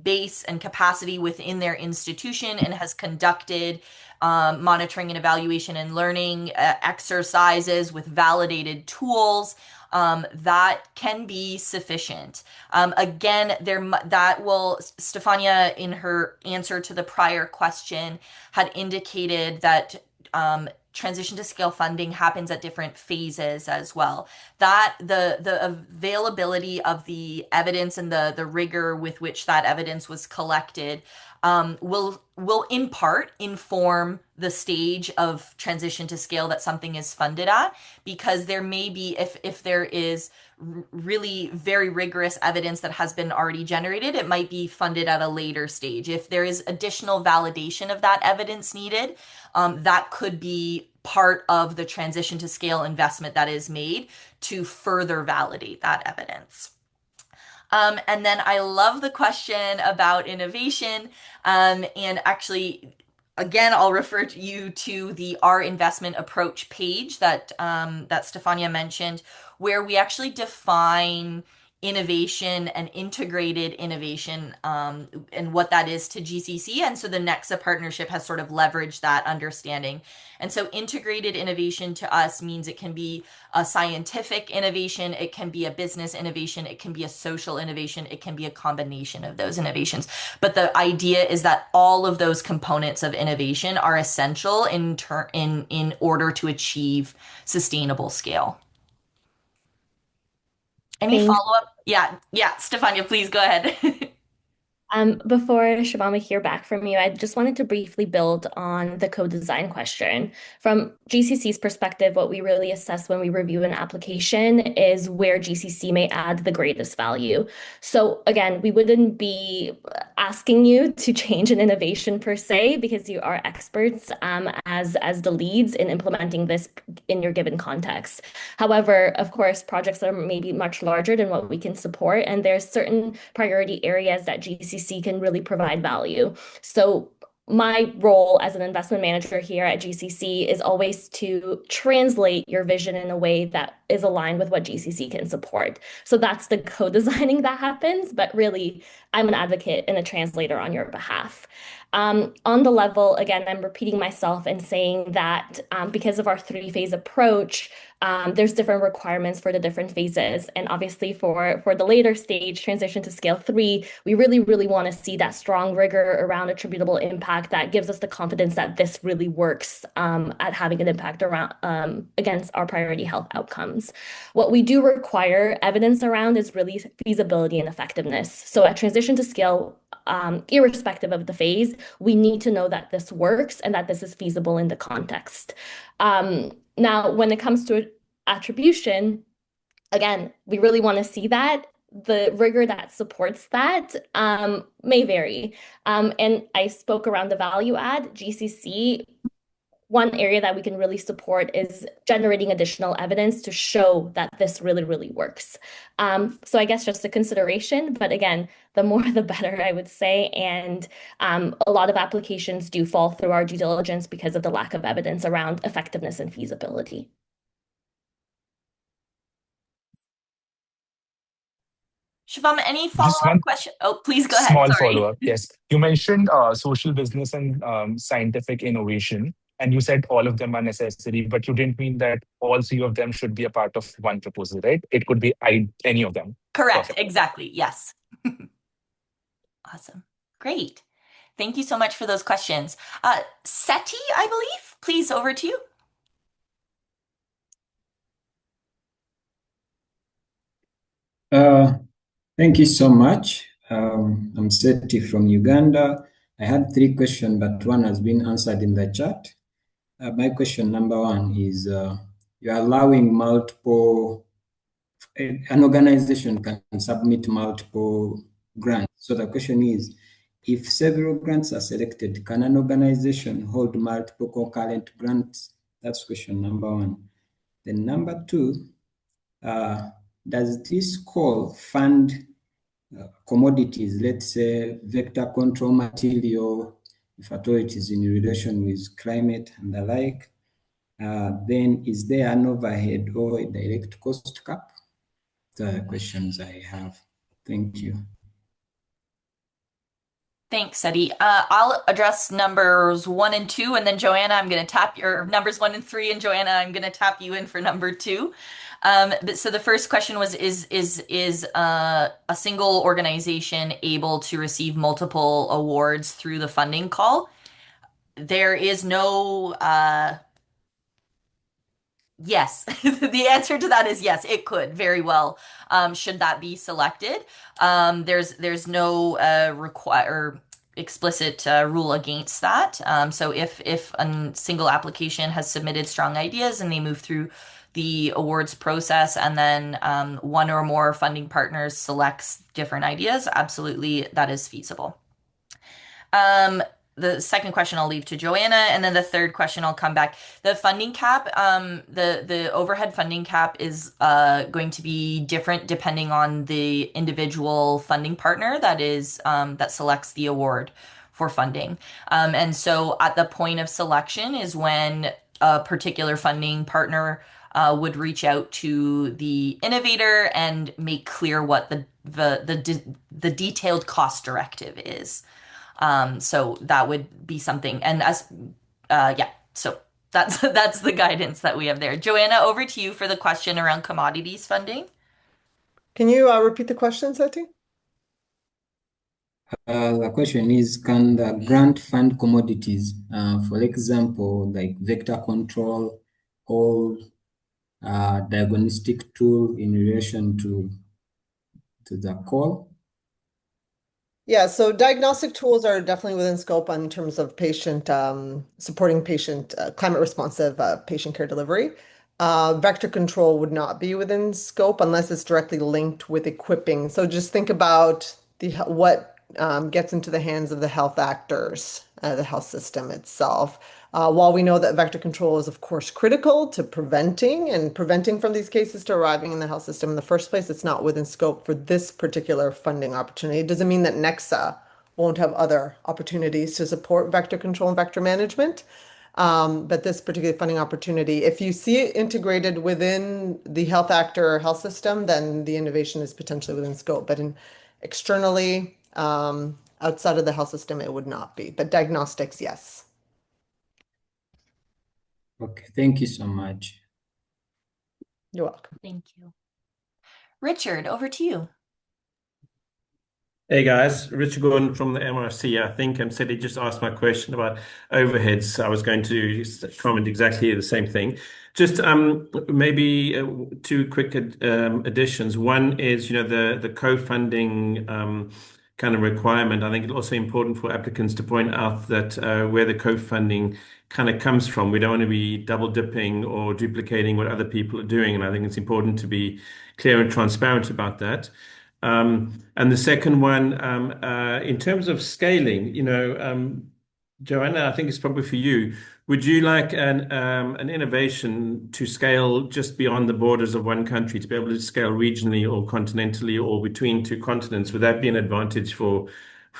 base and capacity within their institution and has conducted monitoring and evaluation and learning exercises with validated tools, that can be sufficient. Again, Stefania, in her answer to the prior question, had indicated that transition to scale funding happens at different phases as well. That the availability of the evidence and the rigor with which that evidence was collected will in part inform the stage of transition to scale that something is funded at, because there may be, if there is really very rigorous evidence that has been already generated, it might be funded at a later stage. If there is additional validation of that evidence needed, that could be part of the transition to scale investment that is made to further validate that evidence. And then I love the question about innovation. And actually, again, I'll refer you to the Our Investment Approach page that Stefania mentioned, where we actually define innovation and integrated innovation, and what that is to GCC. And so the Nexa partnership has sort of leveraged that understanding. And so integrated innovation to us means it can be a scientific innovation, it can be a business innovation, it can be a social innovation, it can be a combination of those innovations. But the idea is that all of those components of innovation are essential in order to achieve sustainable scale. Any Thanks. follow-up? Yeah, Stefania, please go ahead. Before Shivam, we hear back from you, I just wanted to briefly build on the co-design question. From GCC's perspective, what we really assess when we review an application is where GCC may add the greatest value. So again, we wouldn't be asking you to change an innovation per se, because you are experts as the leads in implementing this in your given context. However, of course, projects are maybe much larger than what we can support, and there's certain priority areas that GCC can really provide value. So my role as an investment manager here at GCC is always to translate your vision in a way that is aligned with what GCC can support. So that's the co-designing that happens, but really I'm an advocate and a translator on your behalf. On the level, again, I'm repeating myself and saying that because of our three-phase approach, there's different requirements for the different phases. And obviously for the later stage, transition to scale 3, we really want to see that strong rigor around attributable impact that gives us the confidence that this really works at having an impact around against our priority health outcomes. What we do require evidence around is really feasibility and effectiveness. So at transition to scale, irrespective of the phase, we need to know that this works and that this is feasible in the context. Now, when it comes to attribution, again, we really want to see that. The rigor that supports that may vary. And I spoke around the value add. GCC, one area that we can really support is generating additional evidence to show that this really works. So I guess just a consideration, but again, the more the better, I would say. And a lot of applications do fall through our due diligence because of the lack of evidence around effectiveness and feasibility. Shivam, any Just follow-up one question? Oh, please go ahead. small Sorry. follow-up. Yes. You mentioned social business and scientific innovation, and you said all of them are necessary, but you didn't mean that all three of them should be a part of one proposal, right? It could be any of them. Correct. Perfect. Exactly. Yes. Awesome. Great. Thank you so much for those questions. Seti, I believe, please, over to you. Thank you so much. I'm Seti from Uganda. I had 3 questions, but one has been answered in the chat. My question number 1 is, you're allowing an organization can submit multiple grants. So the question is, if several grants are selected, can an organization hold multiple concurrent grants? That's question number 1. Then number 2, does this call fund commodities, let's say vector control material, if at all it is in relation with climate and the like? Then is there an overhead or a direct cost cap? The questions I have. Thank you. Thanks, Seti. I'll address numbers 1 and 2, and then Joanna, I'm going to tap your numbers 1 and 3, and Joanna, I'm going to tap you in for number 2. So the first question was, is a single organization able to receive multiple awards through the funding call? There is no yes. The answer to that is yes, it could very well, should that be selected. There's no require explicit rule against that. So if a single application has submitted strong ideas and they move through the awards process, and then one or more funding partners selects different ideas, absolutely that is feasible. The second question I'll leave to Joanna, and then the third question I'll come back. The funding cap, the overhead funding cap is going to be different depending on the individual funding partner that selects the award for funding. And so at the point of selection is when a particular funding partner would reach out to the innovator and make clear what the detailed cost directive is. So that would be something. And yeah, so that's the guidance that we have there. Joanna, over to you for the question around commodities funding. Can you repeat the question, Sati? The question is, can the grant fund commodities, for example, like vector control or diagnostic tool in relation to the call? Yeah, so diagnostic tools are definitely within scope in terms of patient supporting patient climate responsive patient care delivery. Vector control would not be within scope unless it's directly linked with equipping. So just think about what gets into the hands of the health actors, the health system itself. While we know that vector control is, of course, critical to preventing from these cases to arriving in the health system in the first place, it's not within scope for this particular funding opportunity. It doesn't mean that Nexa won't have other opportunities to support vector control and vector management. But this particular funding opportunity, if you see it integrated within the health actor or health system, then the innovation is potentially within scope. But externally, outside of the health system, it would not be. But diagnostics, yes. Okay, thank you so much. You're welcome. Thank you. Richard, over to you. Hey guys, Richard Gordon from the MRC. I think Seti just asked my question about overheads. I was going to comment exactly the same thing. Just maybe two quick additions. One is, the co-funding kind of requirement. I think it's also important for applicants to point out that where the co-funding kind of comes from. We don't want to be double dipping or duplicating what other people are doing. And I think it's important to be clear and transparent about that. And the second one, in terms of scaling, Joanna, I think it's probably for you. Would you like an innovation to scale just beyond the borders of one country, to be able to scale regionally or continentally or between two continents? Would that be an advantage for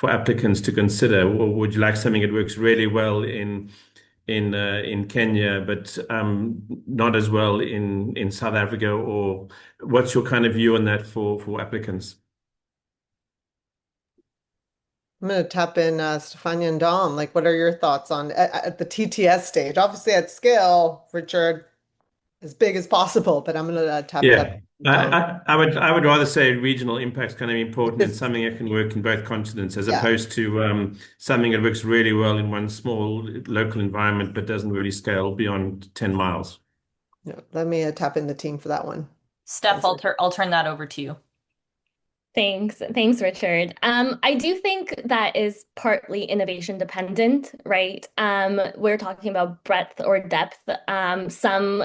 applicants to consider, or would you like something that works really well in Kenya, but not as well in South Africa? Or what's your kind of view on that for applicants? I'm going to tap in Stefania and Dom. Like, what are your thoughts on at the TTS stage? Obviously, at scale, Richard, as big as possible. But I'm going to tap that. I would rather say regional impact is kind of important and something that can work in both continents, as opposed to something that works really well in one small local environment but doesn't really scale beyond 10 miles. Yeah, let me tap in the team for that one. Steph, I'll turn that over to you. Thanks, Richard. I do think that is partly innovation dependent, right? We're talking about breadth or depth. Some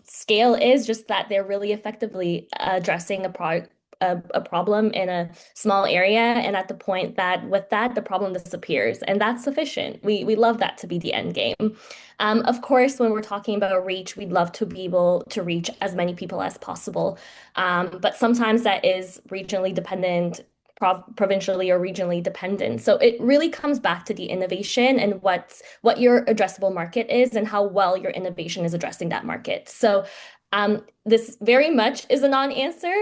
scale is just that they're really effectively addressing a problem in a small area, and at the point that with that the problem disappears, and that's sufficient. We love that to be the end game. Of course, when we're talking about reach, we'd love to be able to reach as many people as possible, but sometimes that is regionally dependent, provincially or regionally dependent. So it really comes back to the innovation and what your addressable market is and how well your innovation is addressing that market. So this very much is a non-answer.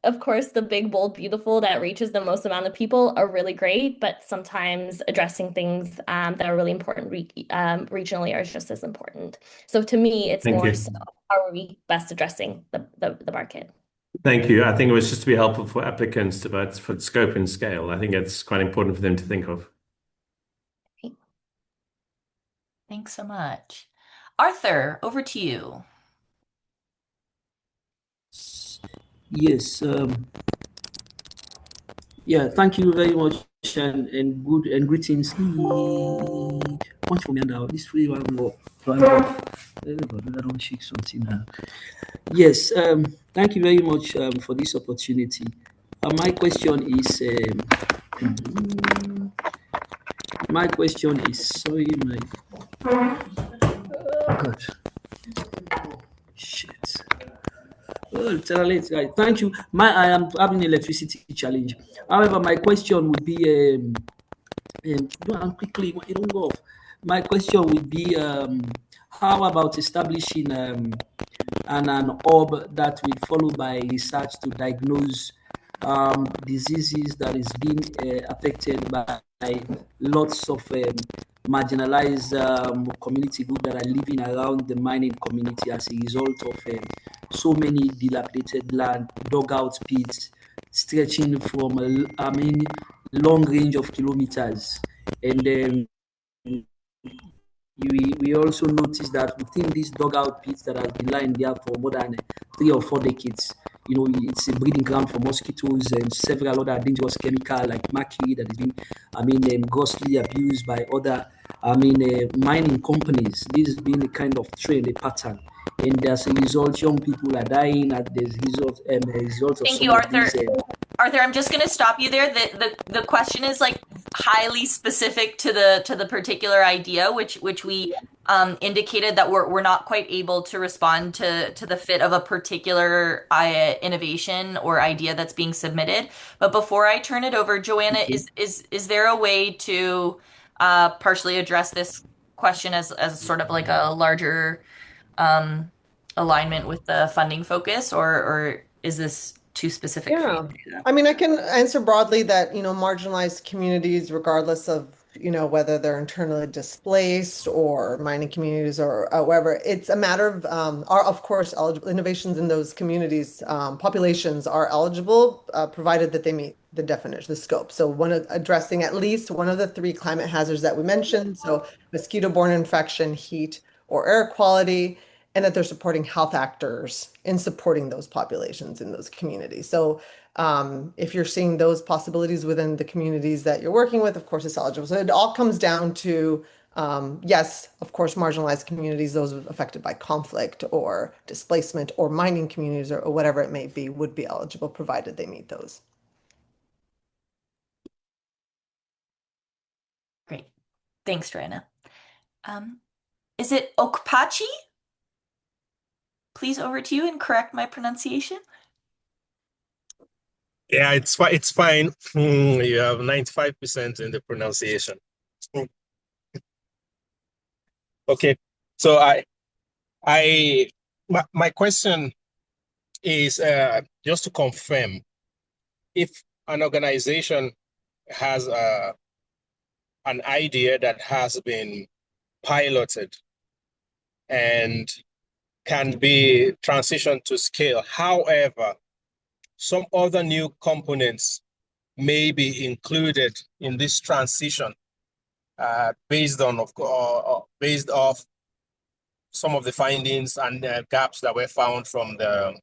Of course, the big, bold, beautiful that reaches the most amount of people are really great, but sometimes addressing things that are really important regionally are just as important. So to me, it's more so how are we best addressing the market? Thank you. I think it was just to be helpful for applicants for scope and scale. I think it's quite important for them to think of. Thanks so much. Arthur, over to you. Yes. Yeah, thank you very much, and good and greetings. Much for me now. This free one more. Yes. Thank you very much for this opportunity. My question is. Sorry, my God. Shit. Oh, right. Thank you. I am having electricity challenge. However, my question would be, quickly, it don't go off. my question would be, how about establishing an hub that will follow by research to diagnose diseases that is being affected by lots of marginalized community groups that are living around the mining community as a result of so many dilapidated land, dug out pits, stretching from, long range of kilometers. And we also noticed that within these dugout pits that have been lying there for more than 3 or 4 decades, it's a breeding ground for mosquitoes and several other dangerous chemicals like mercury that has been, grossly abused by other, mining companies. This has been a kind of trend, a pattern. And as a result, young people are dying as a result of Thank some you, of Arthur. these. Arthur, I'm just going to stop you there. The question is like highly specific to the particular idea, which we indicated that we're not quite able to respond to the fit of a particular innovation or idea that's being submitted. But before I turn it over, Joanna, is there a way to partially address this question as sort of like a larger um, alignment with the funding focus, or is this too specific for you Yeah. to do that? I mean, I can answer broadly that, marginalized communities, regardless of, whether they're internally displaced or mining communities or wherever, it's a matter of, are of course eligible innovations in those communities, populations are eligible, provided that they meet the definition, the scope. So addressing at least one of the three climate hazards that we mentioned. So mosquito-borne infection, heat, or air quality, and that they're supporting health actors in supporting those populations in those communities. So if you're seeing those possibilities within the communities that you're working with, of course, it's eligible. So it all comes down to, yes, of course, marginalized communities, those affected by conflict or displacement, or mining communities, or whatever it may be, would be eligible provided they meet those. Great. Thanks, Joanna. Is it Okpachi? Please, over to you and correct my pronunciation. Yeah, it's fine. It's fine. You have 95% in the pronunciation. Okay. So my question is just to confirm, if an organization has an idea that has been piloted and can be transitioned to scale. However, some other new components may be included in this transition based off some of the findings and gaps that were found from there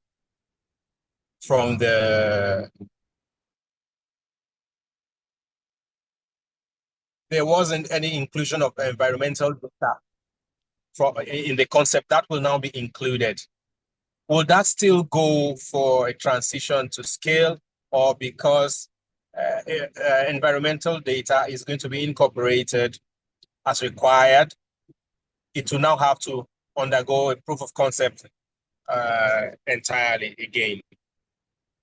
wasn't any inclusion of environmental data in the concept that will now be included. Will that still go for a transition to scale, or because environmental data is going to be incorporated as required, it will now have to undergo a proof of concept entirely again?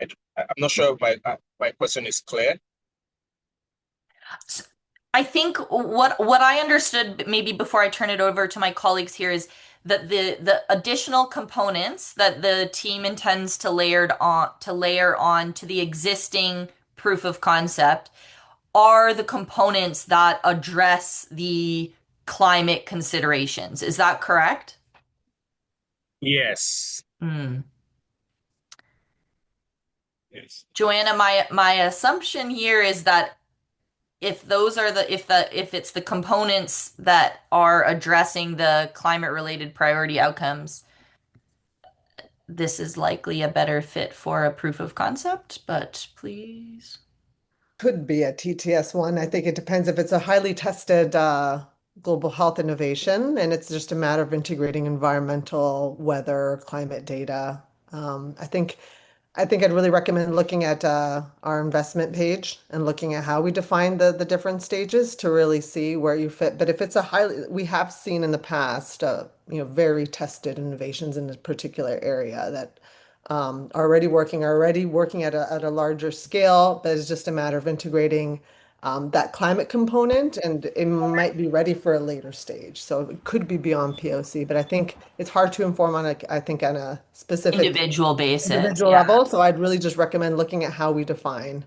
I'm not sure if my question is clear. I think what I understood maybe before I turn it over to my colleagues here is that the additional components that the team intends to layer on to the existing proof of concept are the components that address the climate considerations. Is that correct? Yes. Hmm. Yes. Joanna, my assumption here is that if it's the components that are addressing the climate related priority outcomes, this is likely a better fit for a proof of concept, but please. Could be a TTS one. I think it depends if it's a highly tested global health innovation, and it's just a matter of integrating environmental, weather, climate data. I think I'd really recommend looking at our investment page and looking at how we define the different stages to really see where you fit. But if it's we have seen in the past, very tested innovations in a particular area that are already working at a larger scale, but it's just a matter of integrating that climate component, and it might be ready for a later stage. So it could be beyond POC, but I think it's hard to inform on I think on a specific Individual basis. individual Yeah. level. So I'd really just recommend looking at how we define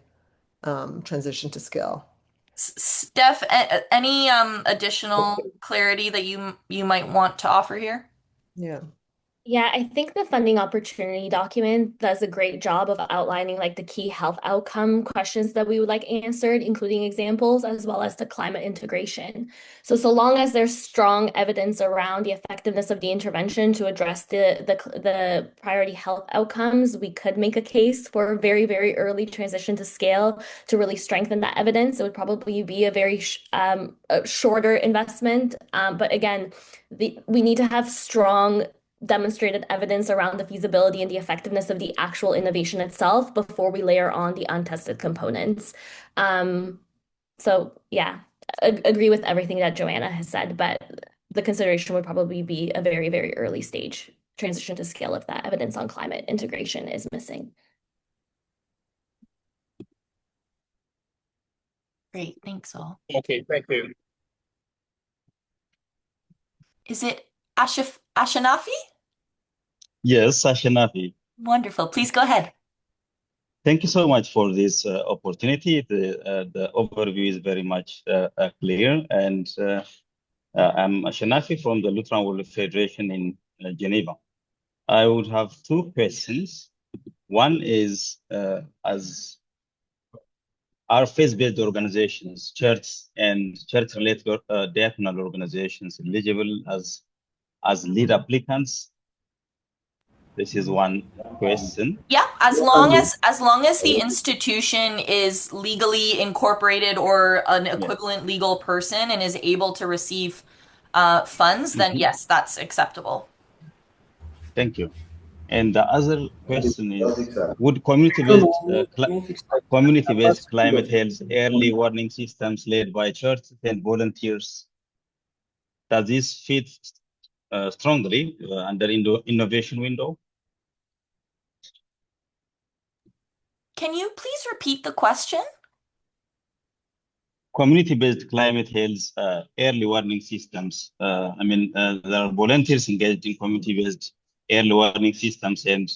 transition to scale. Steph, any additional clarity that you might want to offer here? Yeah. Yeah, I think the funding opportunity document does a great job of outlining like the key health outcome questions that we would like answered, including examples as well as the climate integration. So long as there's strong evidence around the effectiveness of the intervention to address the priority health outcomes, we could make a case for a very, very early transition to scale to really strengthen that evidence. It would probably be a very a shorter investment. But again, we need to have strong demonstrated evidence around the feasibility and the effectiveness of the actual innovation itself before we layer on the untested components. So yeah, agree with everything that Joanna has said, but the consideration would probably be a very, very early stage transition to scale if that evidence on climate integration is missing. Great, thanks all. Okay, thank you. Is it Ashanafi? Yes, Ashanafi. Wonderful. Please go ahead. Thank you so much for this opportunity. The overview is very much clear, and I'm Ashanafi from the Lutheran World Federation in Geneva. I would have two questions. One is, as our faith-based organizations, church and church-related diaconal organizations eligible as lead applicants? This is one question. Yeah, as long as the institution is legally incorporated or an equivalent legal person and is able to receive funds, then yes, that's acceptable. Thank you. And the other question is, would community-based climate health early warning systems led by churches and volunteers, does this fit strongly under innovation window? Can you please repeat the question? Community-based climate health early warning systems. There are volunteers engaged in community-based early warning systems, and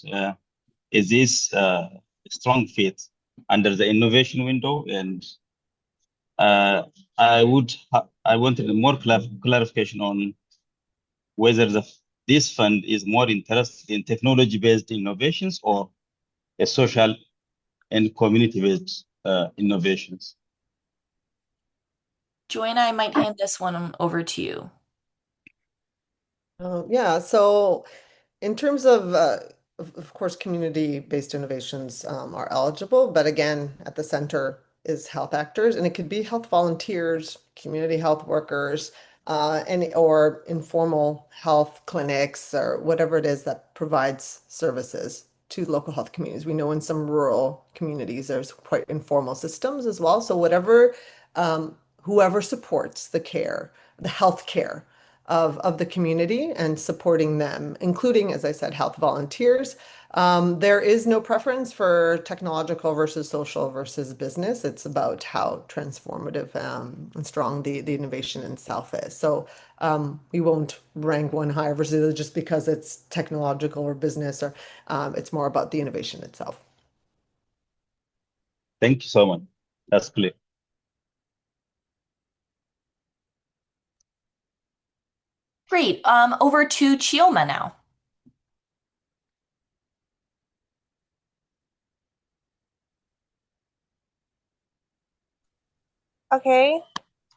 is this a strong fit under the innovation window? And I wanted more clarification on whether this fund is more interested in technology-based innovations or a social and community-based innovations. Joanna, I might hand this one over to you. Yeah, so in terms of course, community-based innovations are eligible, but again, at the center is health actors, and it could be health volunteers, community health workers, or informal health clinics, or whatever it is that provides services to local health communities. We know in some rural communities there's quite informal systems as well. So whoever supports the care, the health care of the community and supporting them, including, as I said, health volunteers. There is no preference for technological versus social versus business. It's about how transformative and strong the innovation itself is. So we won't rank one higher versus the other just because it's technological or business, or it's more about the innovation itself. Thank you so much. That's clear. Great. Over to Chioma now. Okay.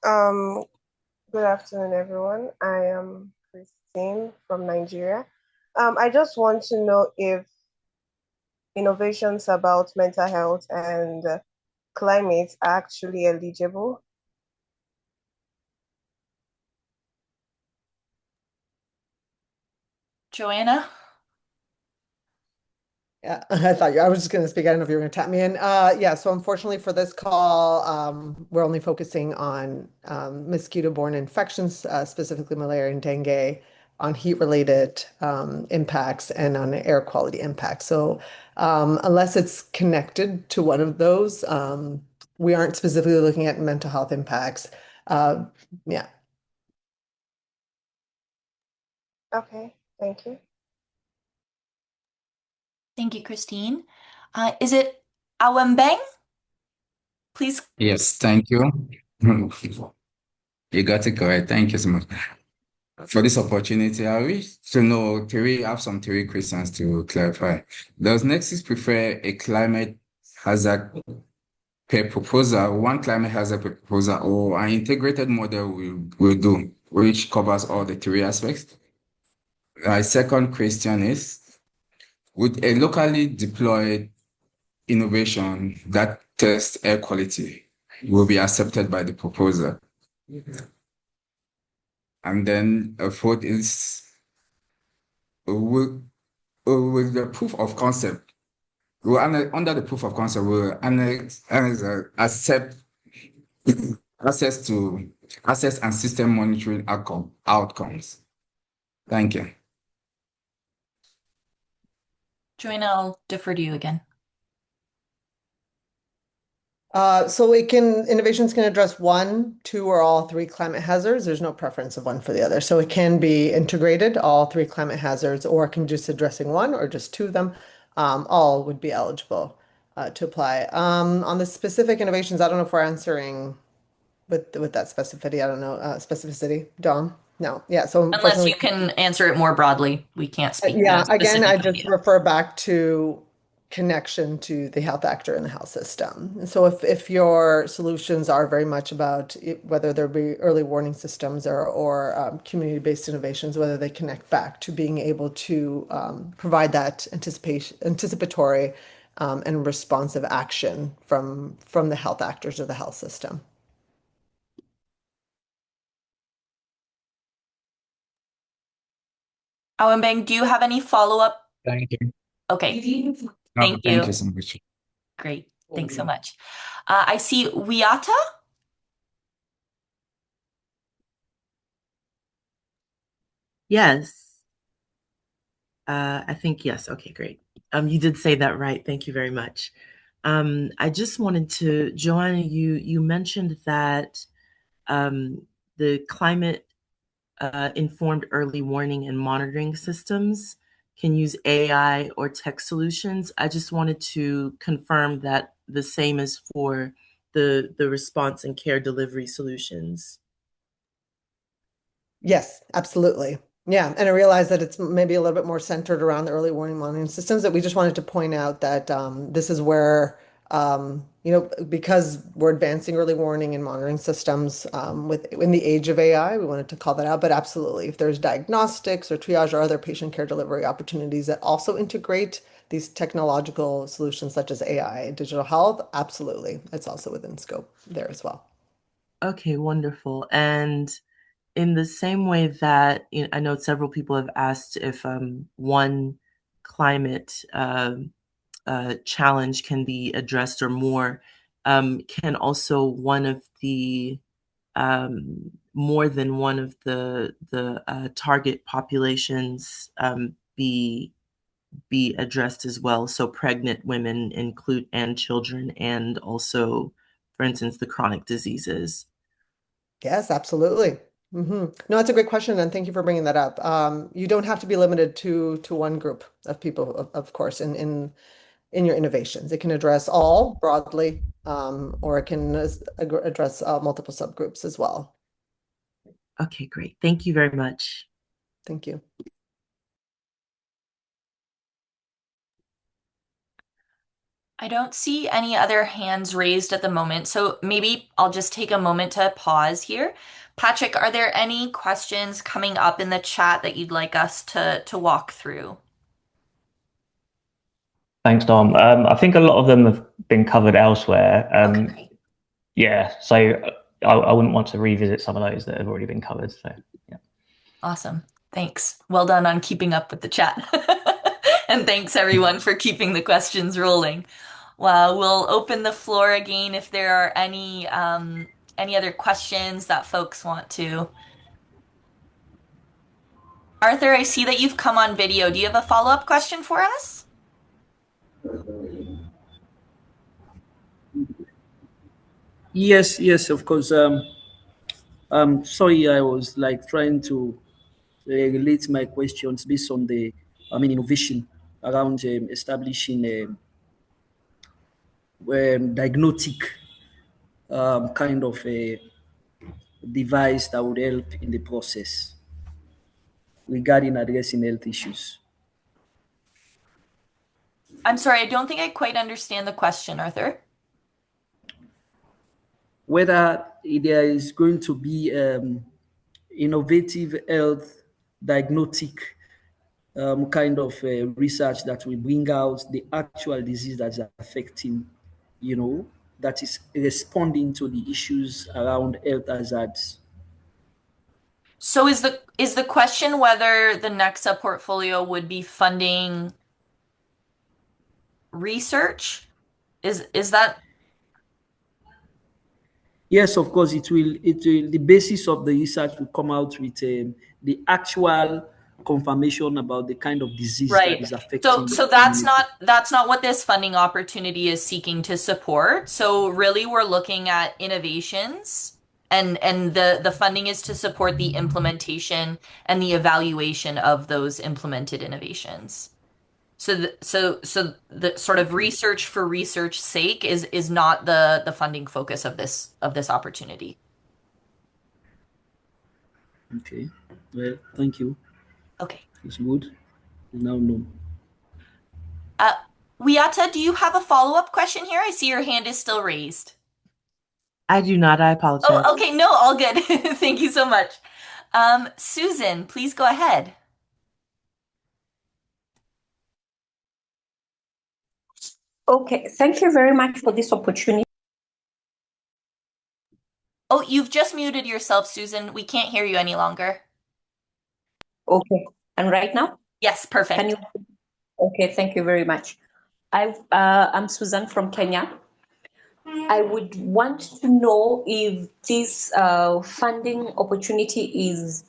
Good afternoon, everyone. I am Christine from Nigeria. I just want to know if innovations about mental health and climate are actually eligible. Joanna? Yeah, I was just going to speak. I don't know if you were going to tap me in. Yeah, so unfortunately for this call, we're only focusing on mosquito-borne infections, specifically malaria and dengue, on heat-related impacts and on air quality impacts. So unless it's connected to one of those, we aren't specifically looking at mental health impacts. Yeah. Okay, thank you. Thank you, Christine. Is it Awembeng? Please. Yes, thank you. You got it correct. Thank you so much for this opportunity. I wish to know have some theory questions to clarify. Does Nexus prefer a climate hazard per proposal, one climate hazard per proposal, or an integrated model will do, which covers all the three aspects? My second question is, would a locally deployed innovation that tests air quality will be accepted by the proposer? And then a fourth is, will the proof of concept, under the proof of concept, will accept access to access and system monitoring outcomes? Thank you. Joanna, I'll defer to you again. So innovations can address one, two, or all three climate hazards. There's no preference of one for the other. So it can be integrated, all three climate hazards, or it can just addressing one or just two of them. All would be eligible to apply. On the specific innovations, I don't know if we're answering with that specificity. I don't know, specificity, Dom? No. Yeah, so Unless unfortunately, you can answer it more broadly, we can't speak yeah, to again, I specific just ideas. refer back to connection to the health actor in the health system. And so if your solutions are very much about whether there be early warning systems or community-based innovations, whether they connect back to being able to provide that anticipatory and responsive action from the health actors or the health system. Awembeng, do you have any follow-up? Thank you. Okay, No, thank thank you. you so much. Great, thanks so much. I see Wiata. Yes. I think yes. Okay, great. You did say that right. Thank you very much. I just wanted to, Joanna, you mentioned that the climate informed early warning and monitoring systems can use AI or tech solutions. I just wanted to confirm that the same is for the response and care delivery solutions. Yes, absolutely. Yeah, and I realize that it's maybe a little bit more centered around the early warning monitoring systems that we just wanted to point out that this is where, because we're advancing early warning and monitoring systems in the age of AI, we wanted to call that out. But absolutely, if there's diagnostics or triage or other patient care delivery opportunities that also integrate these technological solutions such as AI, digital health, absolutely, it's also within scope there as well. Okay, wonderful. And in the same way that I know several people have asked if one climate challenge can be addressed or more, can also one of the more than one of the target populations be addressed as well? So pregnant women include and children, and also, for instance, the chronic diseases. Yes, absolutely. No, it's a great question, and thank you for bringing that up. You don't have to be limited to one group of people, of course, in your innovations. It can address all broadly, or it can address multiple subgroups as well. Okay, great. Thank you very much. Thank you. I don't see any other hands raised at the moment, so maybe I'll just take a moment to pause here. Patrick, are there any questions coming up in the chat that you'd like us to walk through? Thanks, Dom. I think a lot of them have been covered elsewhere. Okay, great. Yeah, so I wouldn't want to revisit some of those that have already been covered. So yeah. Awesome. Thanks. Well done on keeping up with the chat. And thanks everyone for keeping the questions rolling. Well, we'll open the floor again if there are any other questions that folks want to. Arthur, I see that you've come on video. Do you have a follow-up question for us? Yes, of course. Sorry, I was like trying to relate my questions based on the, innovation around establishing a diagnostic kind of a device that would help in the process regarding addressing health issues. I'm sorry, I don't think I quite understand the question, Arthur. Whether there is going to be innovative health diagnostic kind of research that will bring out the actual disease that's affecting, that is responding to the issues around health hazards. So is the question whether the Nexa portfolio would be funding research? Is that? Yes, of course, it will. The basis of the research will come out with the actual confirmation about the kind of disease that is affecting. So that's not what this funding opportunity is seeking to support. So really we're looking at innovations and the funding is to support the implementation and the evaluation of those implemented innovations. So the sort of research for research sake is not the funding focus of this opportunity. Okay. Well, thank you. Okay. It's good. Now know. Wiata, do you have a follow-up question here? I see your hand is still raised. I do not. I apologize. Oh, okay. No, all good. Thank you so much. Susan, please go ahead. Okay, thank you very much for this opportunity. Oh, you've just muted yourself, Susan. We can't hear you any longer. Okay, and right now? Yes, perfect. Can you? Okay, thank you very much. I'm Susan from Kenya. I would want to know if this funding opportunity is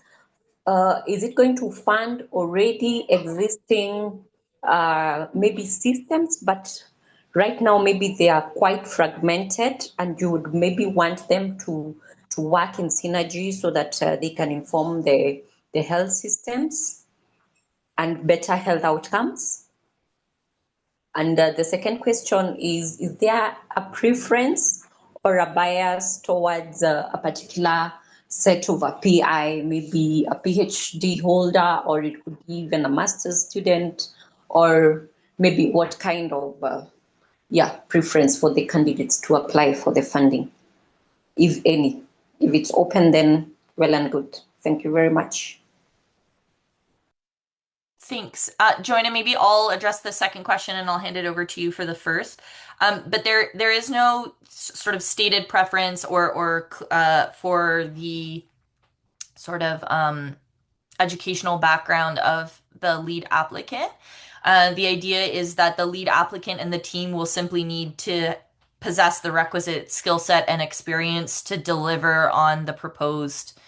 it going to fund already existing maybe systems, but right now maybe they are quite fragmented and you would maybe want them to work in synergy so that they can inform the health systems and better health outcomes? And the second question is there a preference or a bias towards a particular set of a PI, maybe a PhD holder, or it could be even a master's student, or maybe what kind of preference for the candidates to apply for the funding, if any? If it's open, then well and good. Thank you very much. Thanks. Joanna, maybe I'll address the second question and I'll hand it over to you for the first. But there is no sort of stated preference or for the sort of educational background of the lead applicant. The idea is that the lead applicant and the team will simply need to possess the requisite skill set and experience to deliver on the proposed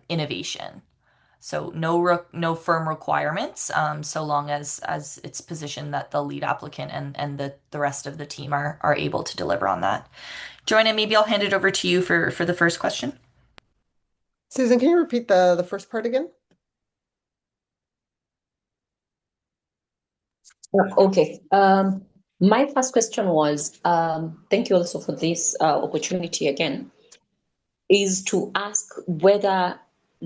innovation. So no firm requirements, so long as it's positioned that the lead applicant and the rest of the team are able to deliver on that. Joanna, maybe I'll hand it over to you for the first question. Susan, can you repeat the first part again? Okay. My first question was, thank you also for this opportunity again, is to ask whether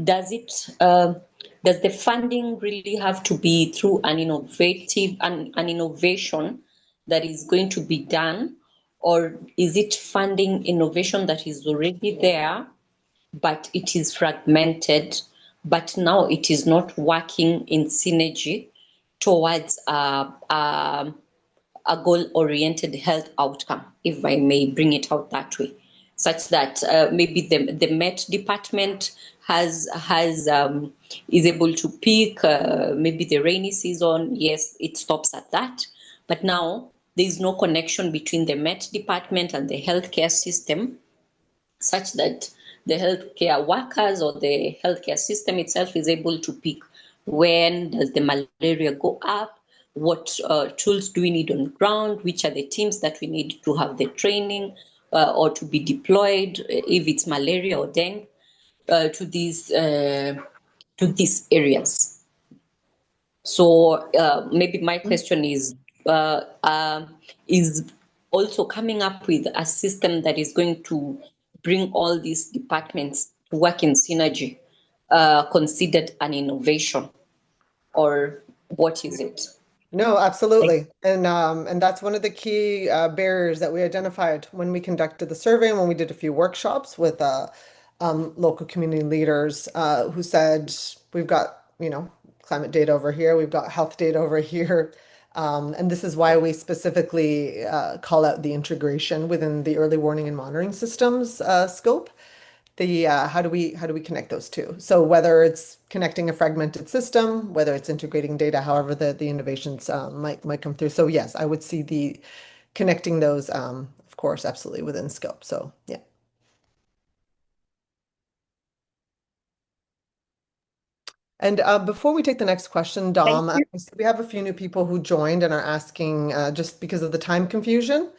does the funding really have to be through an innovation that is going to be done, or is it funding innovation that is already there, but it is fragmented, but now it is not working in synergy towards a goal-oriented health outcome, if I may bring it out that way, such that maybe the Met department is able to pick maybe the rainy season. Yes, it stops at that. But now there is no connection between the Met department and the healthcare system, such that the healthcare workers or the healthcare system itself is able to pick when does the malaria go up, what tools do we need on ground, which are the teams that we need to have the training, or to be deployed if it's malaria or dengue to these areas. So maybe my question is also coming up with a system that is going to bring all these departments to work in synergy considered an innovation, or what is it? No, absolutely. And that's one of the key barriers that we identified when we conducted the survey and when we did a few workshops with local community leaders who said, we've got, climate data over here, we've got health data over here. And this is why we specifically call out the integration within the early warning and monitoring systems scope. How do we connect those two? So whether it's connecting a fragmented system, whether it's integrating data, however the innovations might come through. So yes, I would see the connecting those, of course, absolutely within scope. So yeah. And before we take the next question, Dom, we have a few new people who joined and are asking, just because of the time confusion,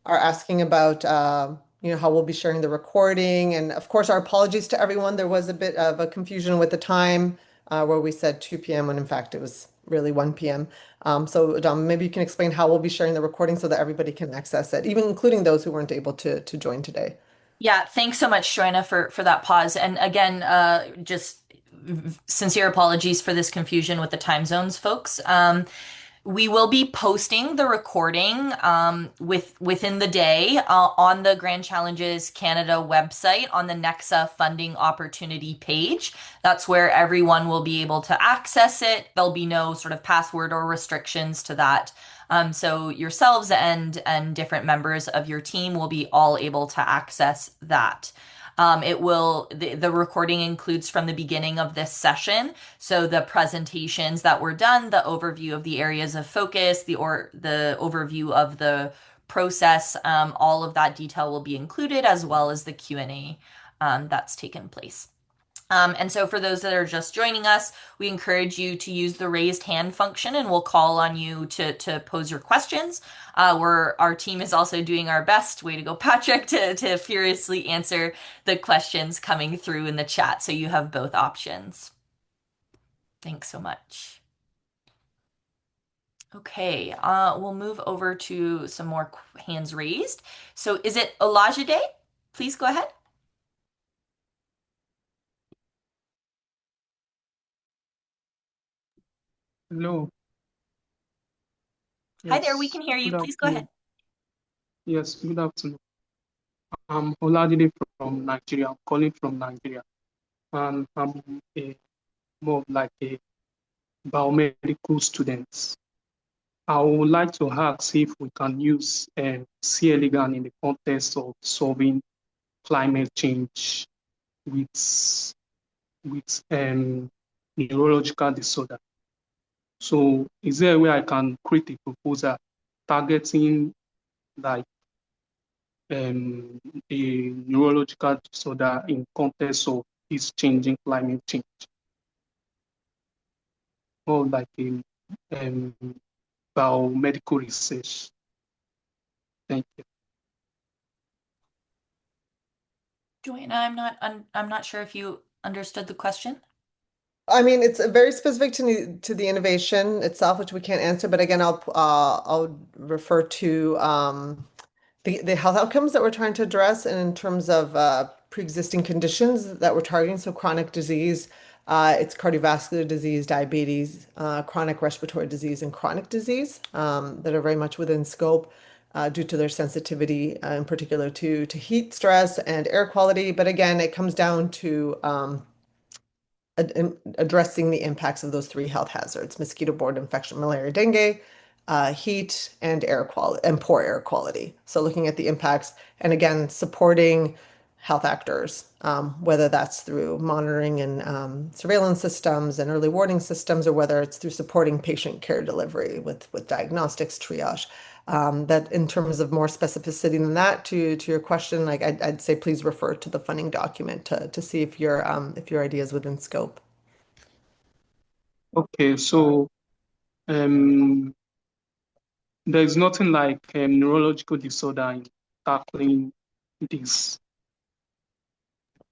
are asking about how we'll be sharing the recording. And of course, our apologies to everyone. There was a bit of a confusion with the time where we said 2 p.m. when in fact it was really 1 p.m. So Dom, maybe you can explain how we'll be sharing the recording so that everybody can access it, even including those who weren't able to join today. Yeah, thanks so much, Joanna, for that pause. And again, just sincere apologies for this confusion with the time zones, folks. We will be posting the recording within the day on the Grand Challenges Canada website on the Nexa funding opportunity page. That's where everyone will be able to access it. There'll be no sort of password or restrictions to that. So yourselves and different members of your team will be all able to access that. The recording includes from the beginning of this session. So the presentations that were done, the overview of the areas of focus, the overview of the process, all of that detail will be included, as well as the Q&A that's taken place. And so for those that are just joining us, we encourage you to use the raised hand function and we'll call on you to pose your questions. Our team is also doing our best, way to go, Patrick, to furiously answer the questions coming through in the chat. So you have both options. Thanks so much. Okay, we'll move over to some more hands raised. So is it Olajide? Please go ahead. Hello. Hi there, we can hear you. Please go ahead. Yes, good afternoon. I'm Oladide from Nigeria. I'm calling from Nigeria. And I'm more like a biomedical student. I would like to ask if we can use C. elegans in the context of solving climate change with neurological disorder. So is there a way I can create a proposal targeting like a neurological disorder in context of this changing climate change, or like a biomedical research? Thank you. Joanna, I'm not sure if you understood the question. I mean, it's very specific to the innovation itself, which we can't answer. But again, I'll refer to the health outcomes that we're trying to address, and in terms of pre-existing conditions that we're targeting. So chronic disease, it's cardiovascular disease, diabetes, chronic respiratory disease, and chronic disease that are very much within scope due to their sensitivity, in particular to heat, stress, and air quality. But again, it comes down to addressing the impacts of those three health hazards: mosquito-borne infection, malaria, dengue, heat, and air quality, and poor air quality. So looking at the impacts, and again, supporting health actors, whether that's through monitoring and surveillance systems and early warning systems, or whether it's through supporting patient care delivery with diagnostics, triage. That in terms of more specificity than that, to your question, like I'd say please refer to the funding document to see if your idea is within scope. Okay, so there's nothing like neurological disorder in tackling it is.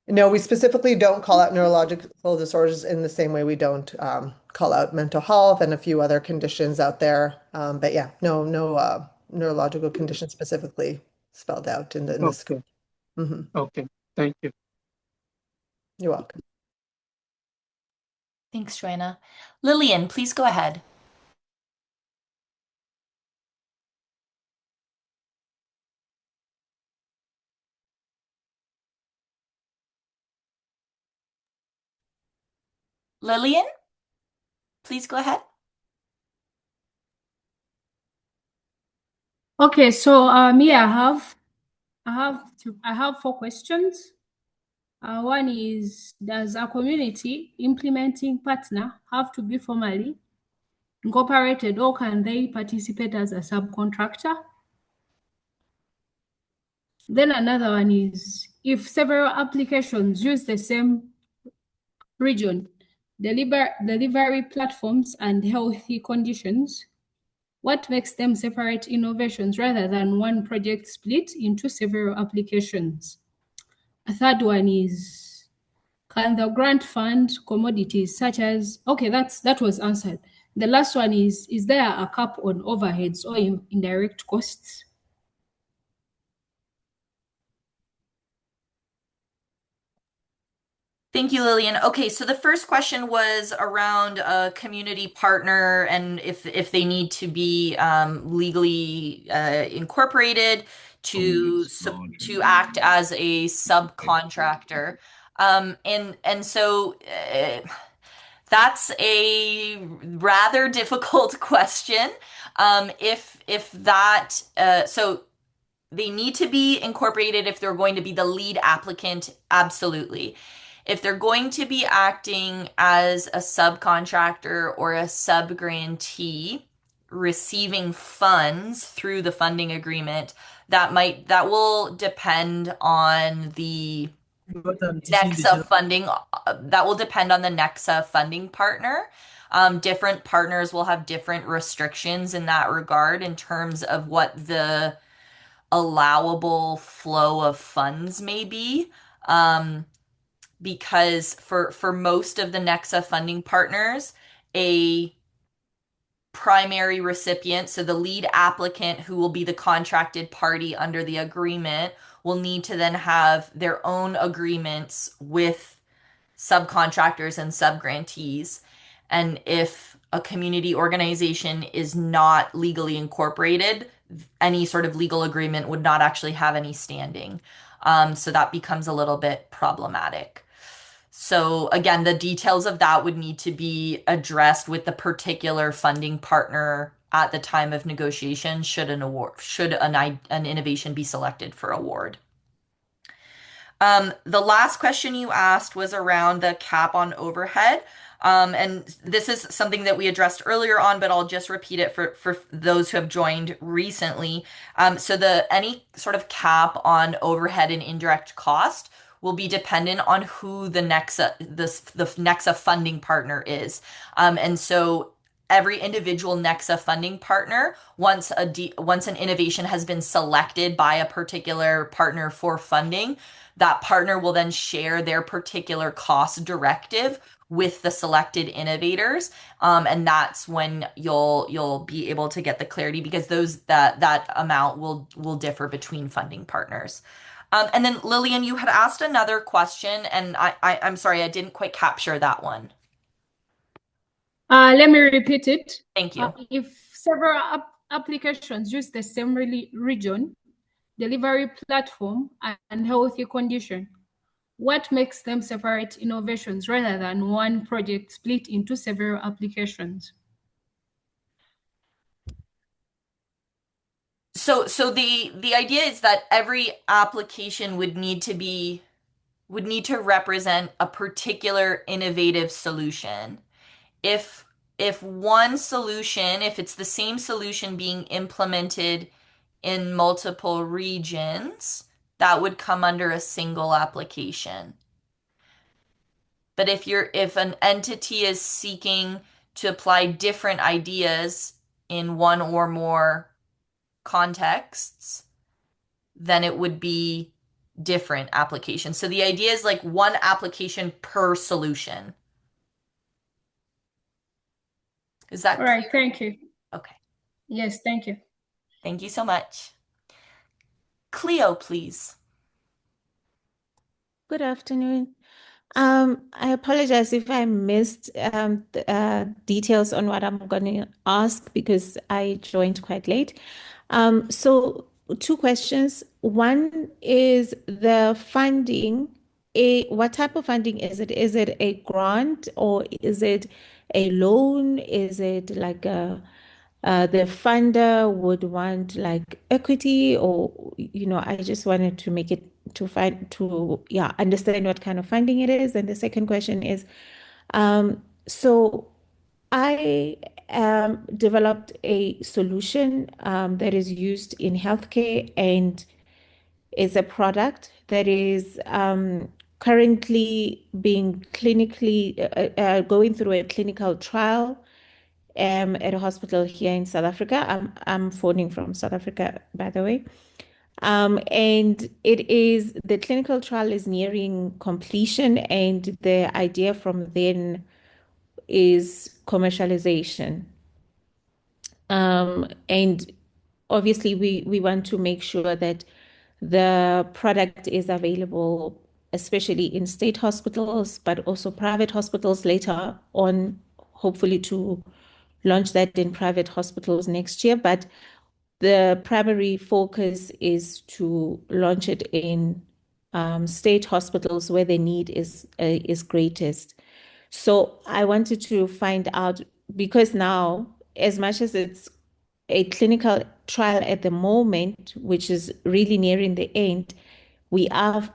No, we specifically don't call out neurological disorders in the same way we don't call out mental health and a few other conditions out there. But yeah, no neurological conditions specifically spelled out in the scope. Okay, thank you. You're welcome. Thanks, Joanna. Lillian, please go ahead. Lillian, please go ahead. Okay, so yeah, I have 4 questions. One is, does a community implementing partner have to be formally incorporated, or can they participate as a subcontractor? Then another one is, if several applications use the same region, delivery platforms, and healthy conditions, what makes them separate innovations rather than one project split into several applications? A third one is, can the grant fund commodities such as, okay, that was answered. The last one is there a cap on overheads or indirect costs? Thank you, Lillian. Okay, so the first question was around a community partner and if they need to be legally incorporated to act as a subcontractor. And so that's a rather difficult question. If that so they need to be incorporated if they're going to be the lead applicant, absolutely. If they're going to be acting as a subcontractor or a subgrantee receiving funds through the funding agreement, that will depend on the Nexa funding. That will depend on the Nexa funding partner. Different partners will have different restrictions in that regard in terms of what the allowable flow of funds may be. Because for most of the Nexa funding partners, a primary recipient, so the lead applicant who will be the contracted party under the agreement, will need to then have their own agreements with subcontractors and subgrantees. And if a community organization is not legally incorporated, any sort of legal agreement would not actually have any standing. So that becomes a little bit problematic. So again, the details of that would need to be addressed with the particular funding partner at the time of negotiation should an innovation be selected for award. The last question you asked was around the cap on overhead. And this is something that we addressed earlier on, but I'll just repeat it for those who have joined recently. So any sort of cap on overhead and indirect cost will be dependent on who the Nexa funding partner is. And so every individual Nexa funding partner, once an innovation has been selected by a particular partner for funding, that partner will then share their particular cost directive with the selected innovators. And that's when you'll be able to get the clarity because that amount will differ between funding partners. And then Lillian, you had asked another question, and I'm sorry, I didn't quite capture that one. Let me repeat it. Thank you. If several applications use the same region, delivery platform, and healthy condition, what makes them separate innovations rather than one project split into several applications? So the idea is that every application would need to represent a particular innovative solution. If one solution, if it's the same solution being implemented in multiple regions, that would come under a single application. But if an entity is seeking to apply different ideas in one or more contexts, then it would be different applications. So the idea is like one application per solution. Is that All right, clear? thank you. Okay. Yes, thank you. Thank you so much. Cleo, please. Good afternoon. I apologize if I missed details on what I'm going to ask because I joined quite late. So two questions. One is the funding. What type of funding is it? Is it a grant or is it a loan? Is it like the funder would want like equity or, I just wanted to make it understand what kind of funding it is. And the second question is, so I developed a solution that is used in healthcare and is a product that is currently being clinically going through a clinical trial at a hospital here in South Africa. I'm phoning from South Africa, by the way. And the clinical trial is nearing completion, and the idea from then is commercialization. And obviously, we want to make sure that the product is available, especially in state hospitals, but also private hospitals later on, hopefully to launch that in private hospitals next year. But the primary focus is to launch it in state hospitals where the need is greatest. So I wanted to find out, because now, as much as it's a clinical trial at the moment, which is really nearing the end, we are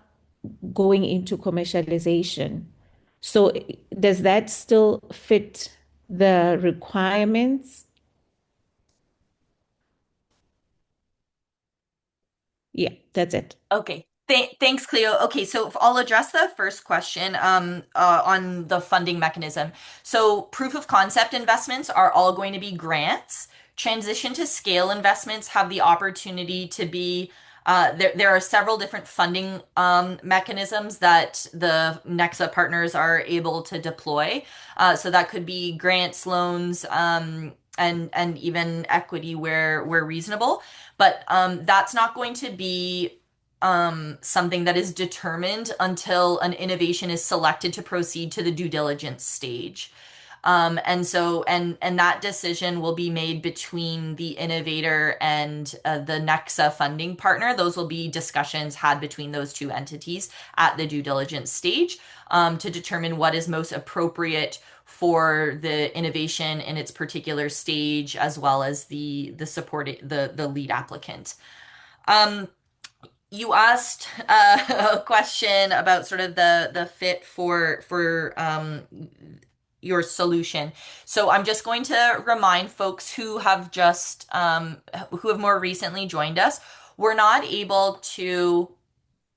going into commercialization. So does that still fit the requirements? Yeah, that's it. Okay. Thanks, Cleo. Okay, so I'll address the first question on the funding mechanism. So proof of concept investments are all going to be grants. Transition to scale investments have the opportunity to be there are several different funding mechanisms that the Nexa partners are able to deploy. So that could be grants, loans, and even equity where reasonable. But that's not going to be something that is determined until an innovation is selected to proceed to the due diligence stage. And that decision will be made between the innovator and the Nexa funding partner. Those will be discussions had between those two entities at the due diligence stage to determine what is most appropriate for the innovation in its particular stage, as well as the lead applicant. You asked a question about sort of the fit for your solution. So I'm just going to remind folks who have who have more recently joined us, we're not able to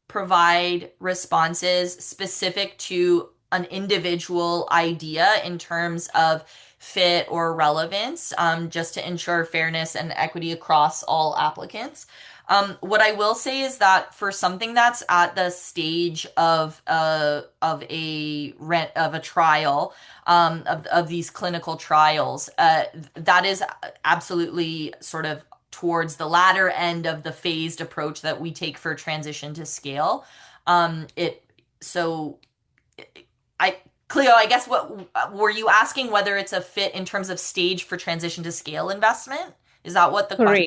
provide responses specific to an individual idea in terms of fit or relevance, just to ensure fairness and equity across all applicants. What I will say is that for something that's at the stage of a trial, of these clinical trials, that is absolutely sort of towards the latter end of the phased approach that we take for transition to scale. It so I Cleo, I guess what were you asking, whether it's a fit in terms of stage for transition to scale investment? Is that what the question?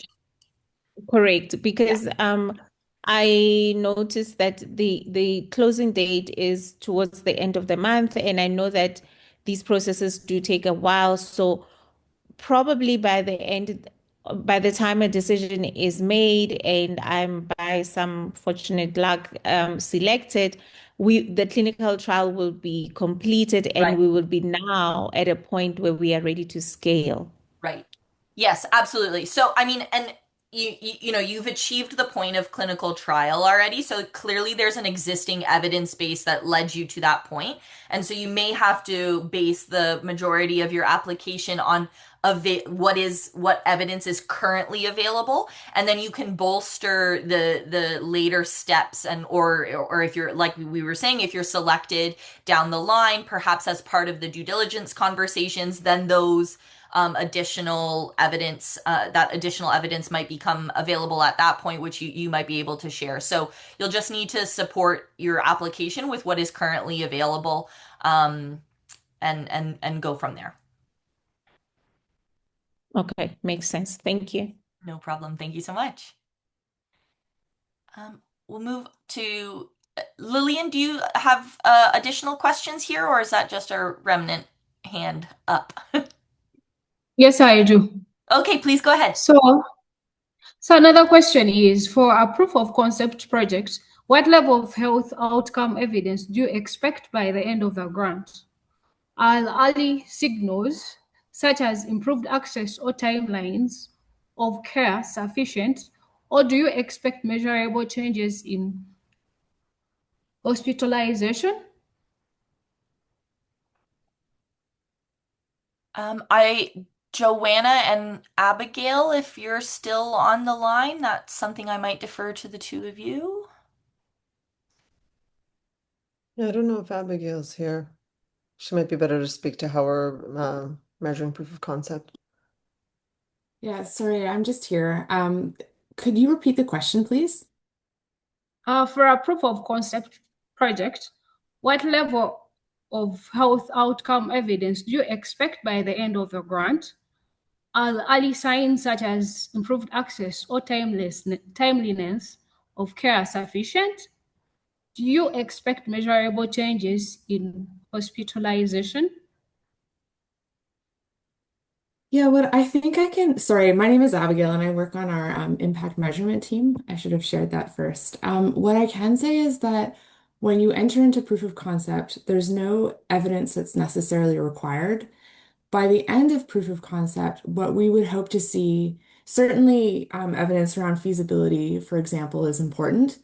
Correct, because I noticed that the closing date is towards the end of the month, and I know that these processes do take a while. So probably by the time a decision is made and I'm by some fortunate luck selected, the clinical trial will be completed and we will be now at a point where we are ready to scale. Right. Yes, absolutely. So, I mean, and you've achieved the point of clinical trial already. So clearly there's an existing evidence base that led you to that point. And so you may have to base the majority of your application on what evidence is currently available, and then you can bolster the later steps, and or if you're, like we were saying, if you're selected down the line, perhaps as part of the due diligence conversations, then those that additional evidence might become available at that point, which you might be able to share. So you'll just need to support your application with what is currently available, and go from there. Okay, makes sense. Thank you. No problem. Thank you so much. We'll move to Lillian. Do you have additional questions here, or is that just a remnant hand up? Yes, I do. Okay, please go ahead. So another question is, for a proof of concept project, what level of health outcome evidence do you expect by the end of the grant? Are early signals, such as improved access or timelines of care, sufficient, or do you expect measurable changes in hospitalization? Joanna and Abigail, if you're still on the line, that's something I might defer to the two of you. Yeah, I don't know if Abigail's here. She might be better to speak to how we're measuring proof of concept. Yeah, sorry, I'm just here. Could you repeat the question, please? For a proof of concept project, what level of health outcome evidence do you expect by the end of the grant? Are early signs such as improved access or timeliness of care sufficient? Do you expect measurable changes in hospitalization? Yeah, what I think I can, sorry, my name is Abigail and I work on our impact measurement team. I should have shared that first. What I can say is that when you enter into proof of concept, there's no evidence that's necessarily required. By the end of proof of concept, what we would hope to see, certainly evidence around feasibility, for example, is important.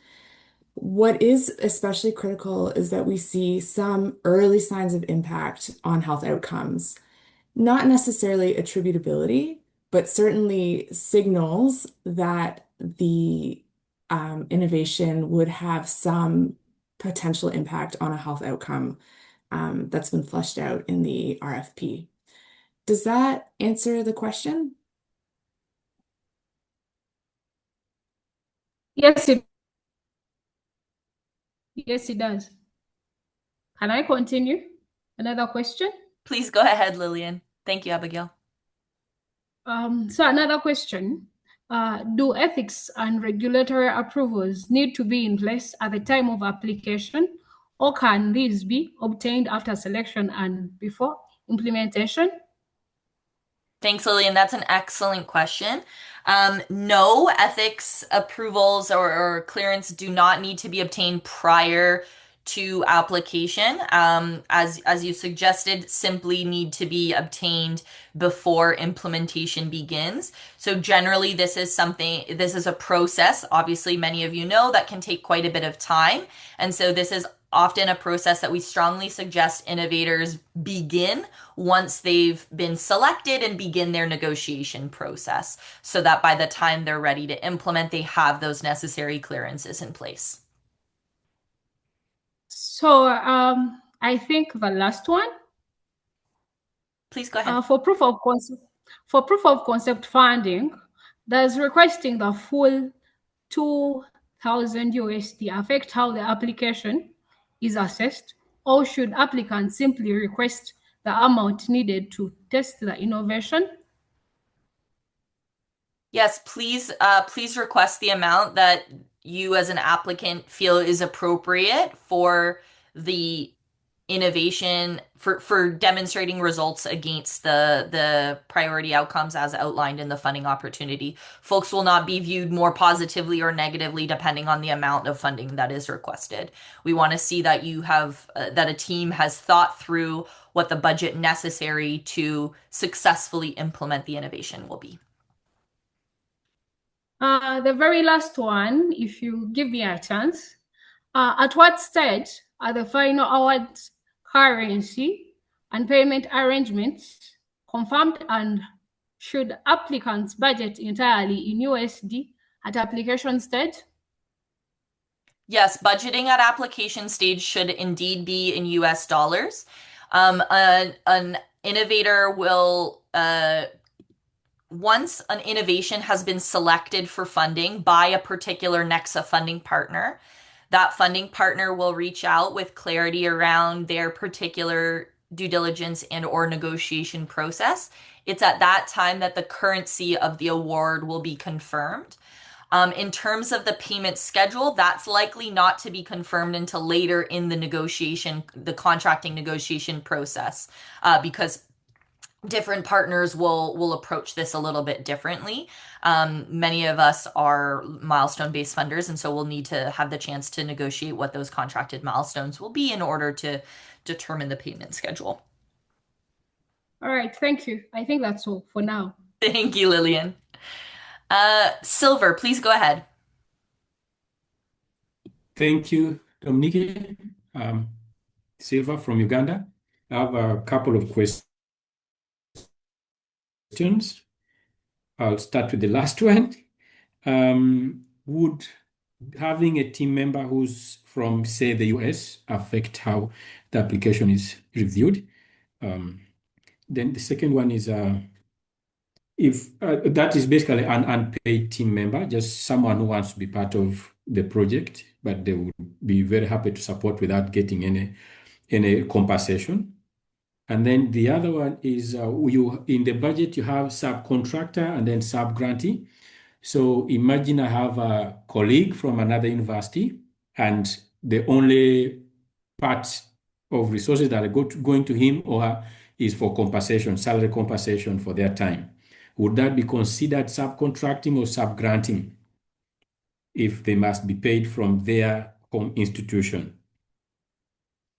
What is especially critical is that we see some early signs of impact on health outcomes, not necessarily attributability, but certainly signals that the innovation would have some potential impact on a health outcome that's been fleshed out in the RFP. Does that answer the question? Yes, it does. Can I continue? Another question? Please go ahead, Lillian. Thank you, Abigail. So another question. Do ethics and regulatory approvals need to be in place at the time of application, or can these be obtained after selection and before implementation? Thanks, Lillian. That's an excellent question. No, ethics approvals or clearance do not need to be obtained prior to application. As you suggested, simply need to be obtained before implementation begins. So generally, this is a process, obviously many of you know, that can take quite a bit of time. And so this is often a process that we strongly suggest innovators begin once they've been selected and begin their negotiation process, so that by the time they're ready to implement, they have those necessary clearances in place. So I think the last one. Please go ahead. For proof of concept funding, does requesting the full 2,000 USD affect how the application is assessed, or should applicants simply request the amount needed to test the innovation? Yes, please request the amount that you as an applicant feel is appropriate for the innovation, for demonstrating results against the priority outcomes as outlined in the funding opportunity. Folks will not be viewed more positively or negatively depending on the amount of funding that is requested. We want to see that you have that a team has thought through what the budget necessary to successfully implement the innovation will be. The very last one, if you give me a chance, at what stage are the final award currency and payment arrangements confirmed, and should applicants budget entirely in USD at application stage? Yes, budgeting at application stage should indeed be in US dollars. An innovator will, once an innovation has been selected for funding by a particular Nexa funding partner, that funding partner will reach out with clarity around their particular due diligence and or negotiation process. It's at that time that the currency of the award will be confirmed. In terms of the payment schedule, that's likely not to be confirmed until later in the contracting negotiation process, because different partners will approach this a little bit differently. Many of us are milestone-based funders, and so we'll need to have the chance to negotiate what those contracted milestones will be in order to determine the payment schedule. All right, thank you. I think that's all for now. Thank you, Lillian. Silver, please go ahead. Thank you, Dominique. Silva from Uganda. I have a couple of questions. I'll start with the last one. Would having a team member who's from, say, the US affect how the application is reviewed? Then the second one is if that is basically an unpaid team member, just someone who wants to be part of the project, but they would be very happy to support without getting any compensation. And then the other one is you in the budget you have subcontractor and then sub-grantee. So imagine I have a colleague from another university, and the only part of resources that are going to him or her is for compensation, salary compensation for their time. Would that be considered subcontracting or sub-granting if they must be paid from their home institution?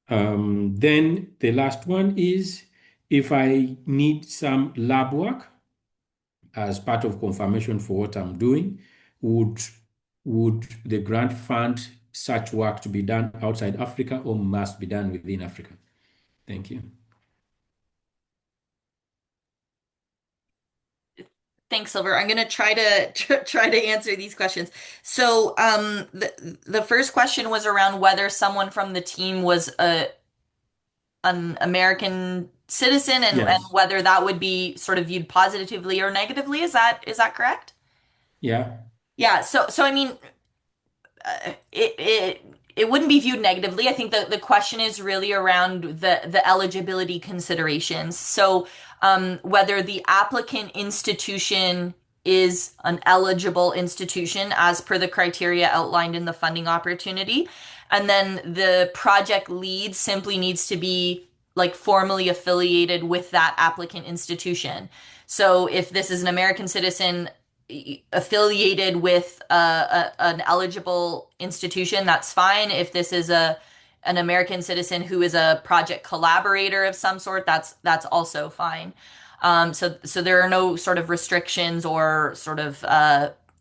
Then the last one is if I need some lab work as part of confirmation for what I'm doing, would the grant fund such work to be done outside Africa or must be done within Africa? Thank you. Thanks, Silver. I'm going to try to answer these questions. So, the first question was around whether someone from the team was an American citizen, and Yes. whether that would be sort of viewed positively or negatively. Is that correct? Yeah. Yeah. So I mean, it wouldn't be viewed negatively. I think the question is really around the eligibility considerations. So whether the applicant institution is an eligible institution as per the criteria outlined in the funding opportunity. And then the project lead simply needs to be like formally affiliated with that applicant institution. So if this is an American citizen affiliated with an eligible institution, that's fine. If this is an American citizen who is a project collaborator of some sort, that's also fine. So there are no sort of restrictions or sort of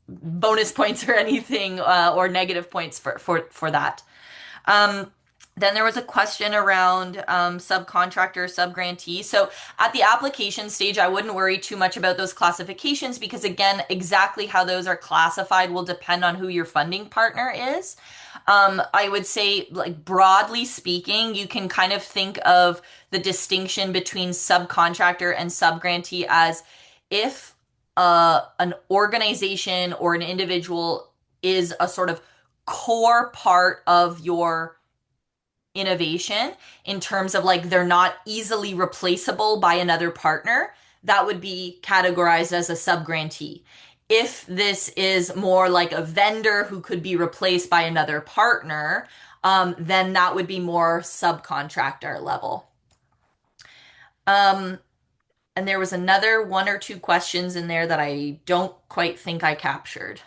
bonus points or anything or negative points for that. Then there was a question around subcontractor, subgrantee. So at the application stage, I wouldn't worry too much about those classifications because, again, exactly how those are classified will depend on who your funding partner is. I would say, like, broadly speaking, you can kind of think of the distinction between subcontractor and subgrantee as if an organization or an individual is a sort of core part of your innovation in terms of like they're not easily replaceable by another partner, that would be categorized as a subgrantee. If this is more like a vendor who could be replaced by another partner, then that would be more subcontractor level. And there was another one or two questions in there that I don't quite think I captured.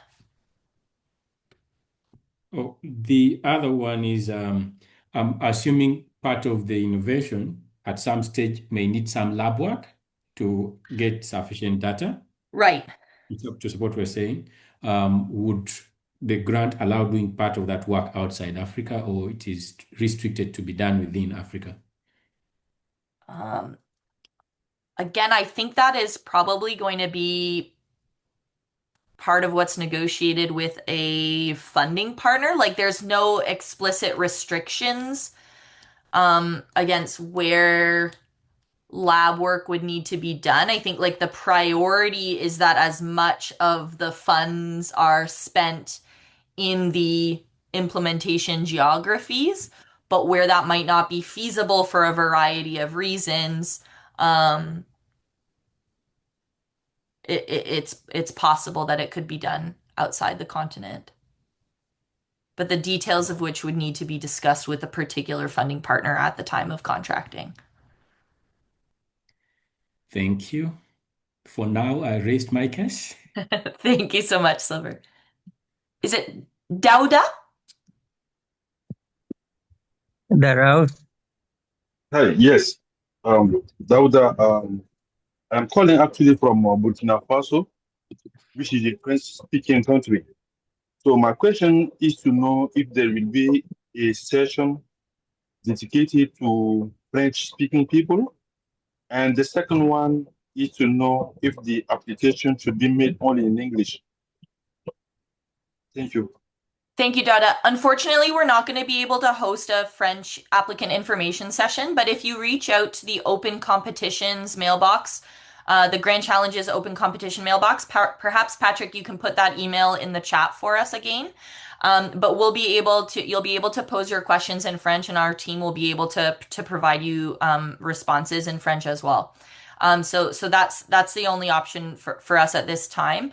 Oh, the other one is I'm assuming part of the innovation at some stage may need some lab work to get sufficient data. Right. To support what we're saying. would the grant allow doing part of that work outside Africa, or it is restricted to be done within Africa? Again, I think that is probably going to be part of what's negotiated with a funding partner. Like there's no explicit restrictions against where lab work would need to be done. I think like the priority is that as much of the funds are spent in the implementation geographies, but where that might not be feasible for a variety of reasons, um, it's possible that it could be done outside the continent. But the details of which would need to be discussed with a particular funding partner at the time of contracting. Thank you. For now, I raised my case. Thank you so much, Silver. Is it Dauda? Daraus. Hi, yes. Dauda, I'm calling actually from Burkina Faso, which is a French-speaking country. So my question is to know if there will be a session dedicated to French-speaking people. And the second one is to know if the application should be made only in English. Thank you. Thank you, Dada. Unfortunately, we're not going to be able to host a French applicant information session, but if you reach out to the open competitions mailbox, the Grand Challenges open competition mailbox, perhaps Patrick, you can put that email in the chat for us again. But you'll be able to pose your questions in French, and our team will be able to provide you responses in French as well. So that's the only option for us at this time.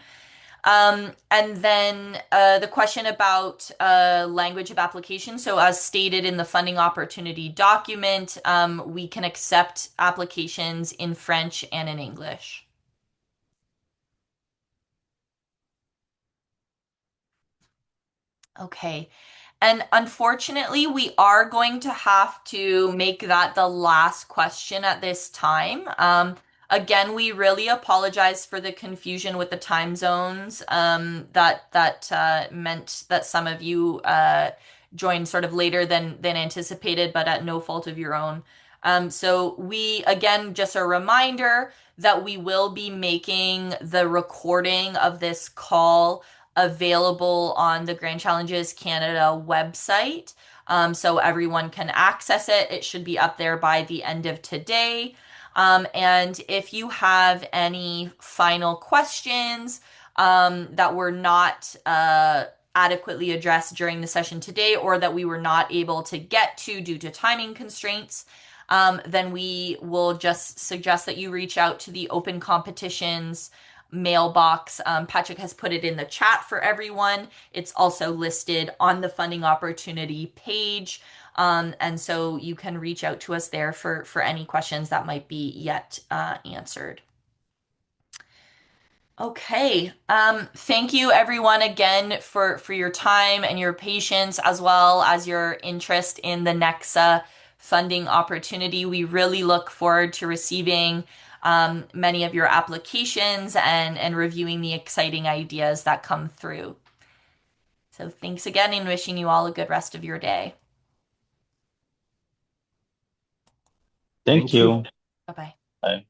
And then the question about language of application. So as stated in the funding opportunity document, we can accept applications in French and in English. Okay. And unfortunately, we are going to have to make that the last question at this time. Again, we really apologize for the confusion with the time zones. That meant that some of you joined sort of later than anticipated, but at no fault of your own. So we, again, just a reminder that we will be making the recording of this call available on the Grand Challenges Canada website. So everyone can access it. It should be up there by the end of today. And if you have any final questions that were not adequately addressed during the session today, or that we were not able to get to due to timing constraints, then we will just suggest that you reach out to the open competitions mailbox. Patrick has put it in the chat for everyone. It's also listed on the funding opportunity page. And so you can reach out to us there for any questions that might be yet answered. Okay. Thank you everyone again for your time and your patience, as well as your interest in the Nexa funding opportunity. We really look forward to receiving many of your applications and reviewing the exciting ideas that come through. So thanks again, and wishing you all a good rest of your day. Thank you. Bye-bye. Bye.